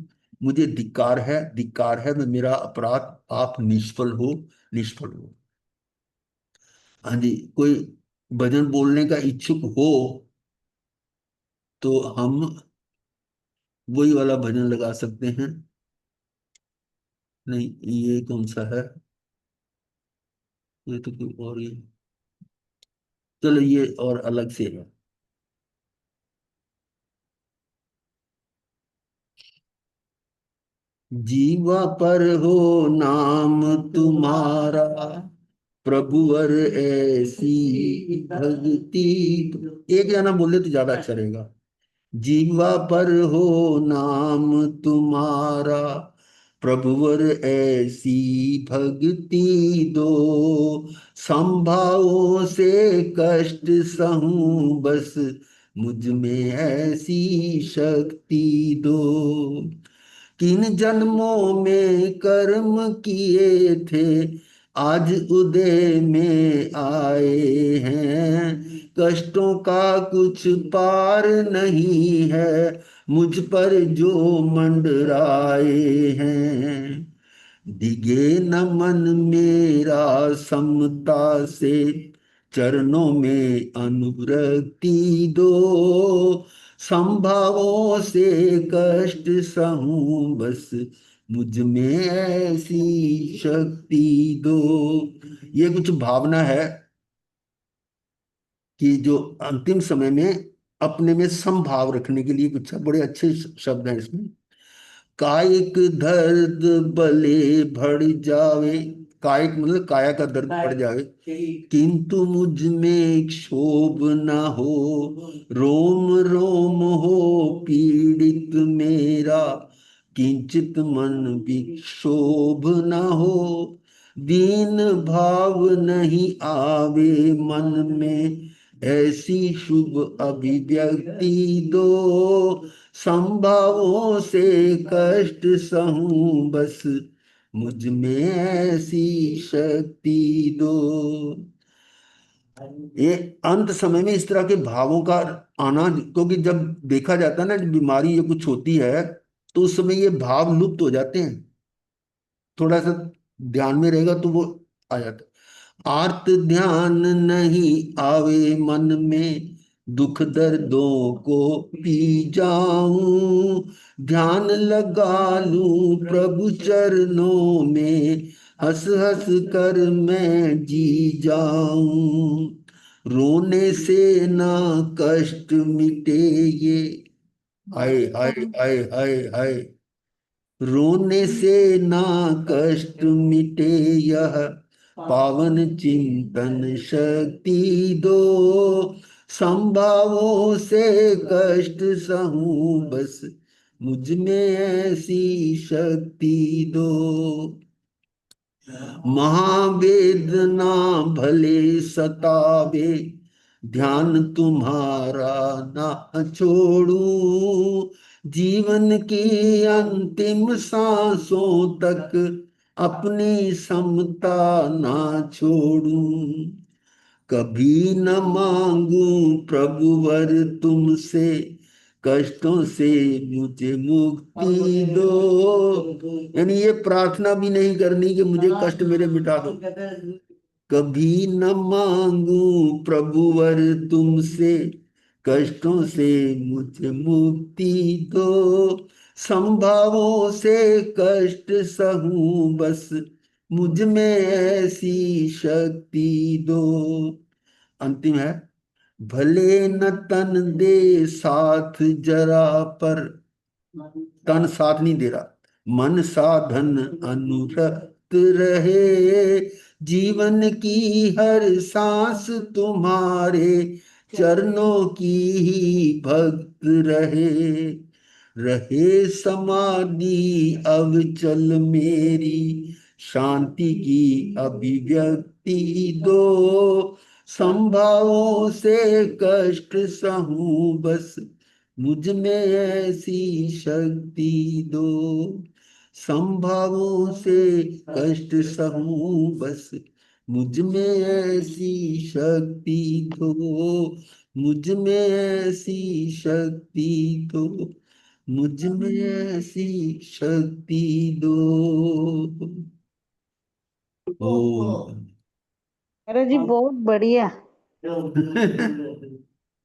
मुझे धिक्कार है, धिक्कार है, मैं मेरा अपराध, आप निष्फल हो, निष्फल हो। हाँ जी, कोई भजन बोलने का इच्छुक हो तो हम वही वाला भजन लगा सकते हैं। नहीं, ये कौन सा है, ये तो कोई और ही। चलो ये और अलग से है। जीवा पर हो नाम तुम्हारा, प्रभुवर ऐसी भक्ति। एक जना बोले तो ज्यादा अच्छा रहेगा। जीवा पर हो नाम तुम्हारा, प्रभुवर ऐसी भक्ति दो। संभावों से कष्ट सहूं बस, मुझ में ऐसी शक्ति दो। किन जन्मों में कर्म किए थे, आज उदय में आए हैं। कष्टों का कुछ पार नहीं है, मुझ पर जो मंडराए हैं। दिगे न मन मेरा समता से, चरणों में अनुरक्ति दो। संभावों से कष्ट सहूं बस, मुझ में ऐसी शक्ति दो। ये कुछ भावना है कि जो अंतिम समय में अपने में समभाव रखने के लिए कुछ बड़े अच्छे शब्द हैं इसमें। कायिक दर्द भले बढ़ जावे, कायिक मतलब काया का दर्द बढ़ जावे, किंतु मुझ में क्षोभ न हो। रोम रोम हो पीड़ित मेरा, किंचित मन विक्षोभ न हो। दीन भाव नहीं आवे मन में, ऐसी शुभ अभिव्यक्ति दो। संभावों से कष्ट सहूं बस, मुझ में ऐसी शक्ति दो। ये अंत समय में इस तरह के भावों का आना, क्योंकि जब देखा जाता है ना जब बीमारी ये कुछ होती है, तो उस समय ये भाव लुप्त हो जाते हैं। थोड़ा सा ध्यान में रहेगा तो वो आ जाता है। आर्त ध्यान नहीं आवे मन में, दुख दर्दों को पी जाऊं। ध्यान लगा लूं प्रभु चरणों में, हंस हंस कर मैं जी जाऊं। रोने से ना कष्ट मिटे ये, हाय हाय हाय हाय हाय। रोने से ना कष्ट मिटे यह, पावन चिंतन शक्ति दो। संभावों से कष्ट सहूं बस, मुझ में ऐसी शक्ति दो। महावेदना भले सतावे, ध्यान तुम्हारा ना छोड़ूं, जीवन की अंतिम सांसों तक अपनी समता ना छोड़ूं। कभी न मांगू प्रभुवर तुमसे, कष्टों से मुझे मुक्ति दो। यानी ये प्रार्थना भी नहीं करनी कि मुझे कष्ट मेरे मिटा दो। कभी न मांगू प्रभुवर तुमसे, कष्टों से मुझे मुक्ति दो। संभावों से कष्ट सहूं बस, मुझ में ऐसी शक्ति दो। अंतिम है, भले न तन दे साथ जरा पर, तन साथ नहीं दे रहा, मन साधन अनुरक्त रहे, जीवन की हर सांस तुम्हारे चरणों की ही भक्त रहे। रहे समाधि अविचल मेरी, शांति की अभिव्यक्ति दो। संभावों से कष्ट सहूं बस, मुझ में ऐसी शक्ति दो। संभावों से कष्ट सहूं बस, मुझ में ऐसी शक्ति दो। मुझ में ऐसी शक्ति दो। मुझ में ऐसी शक्ति दो। ओ अरे जी बहुत बढ़िया।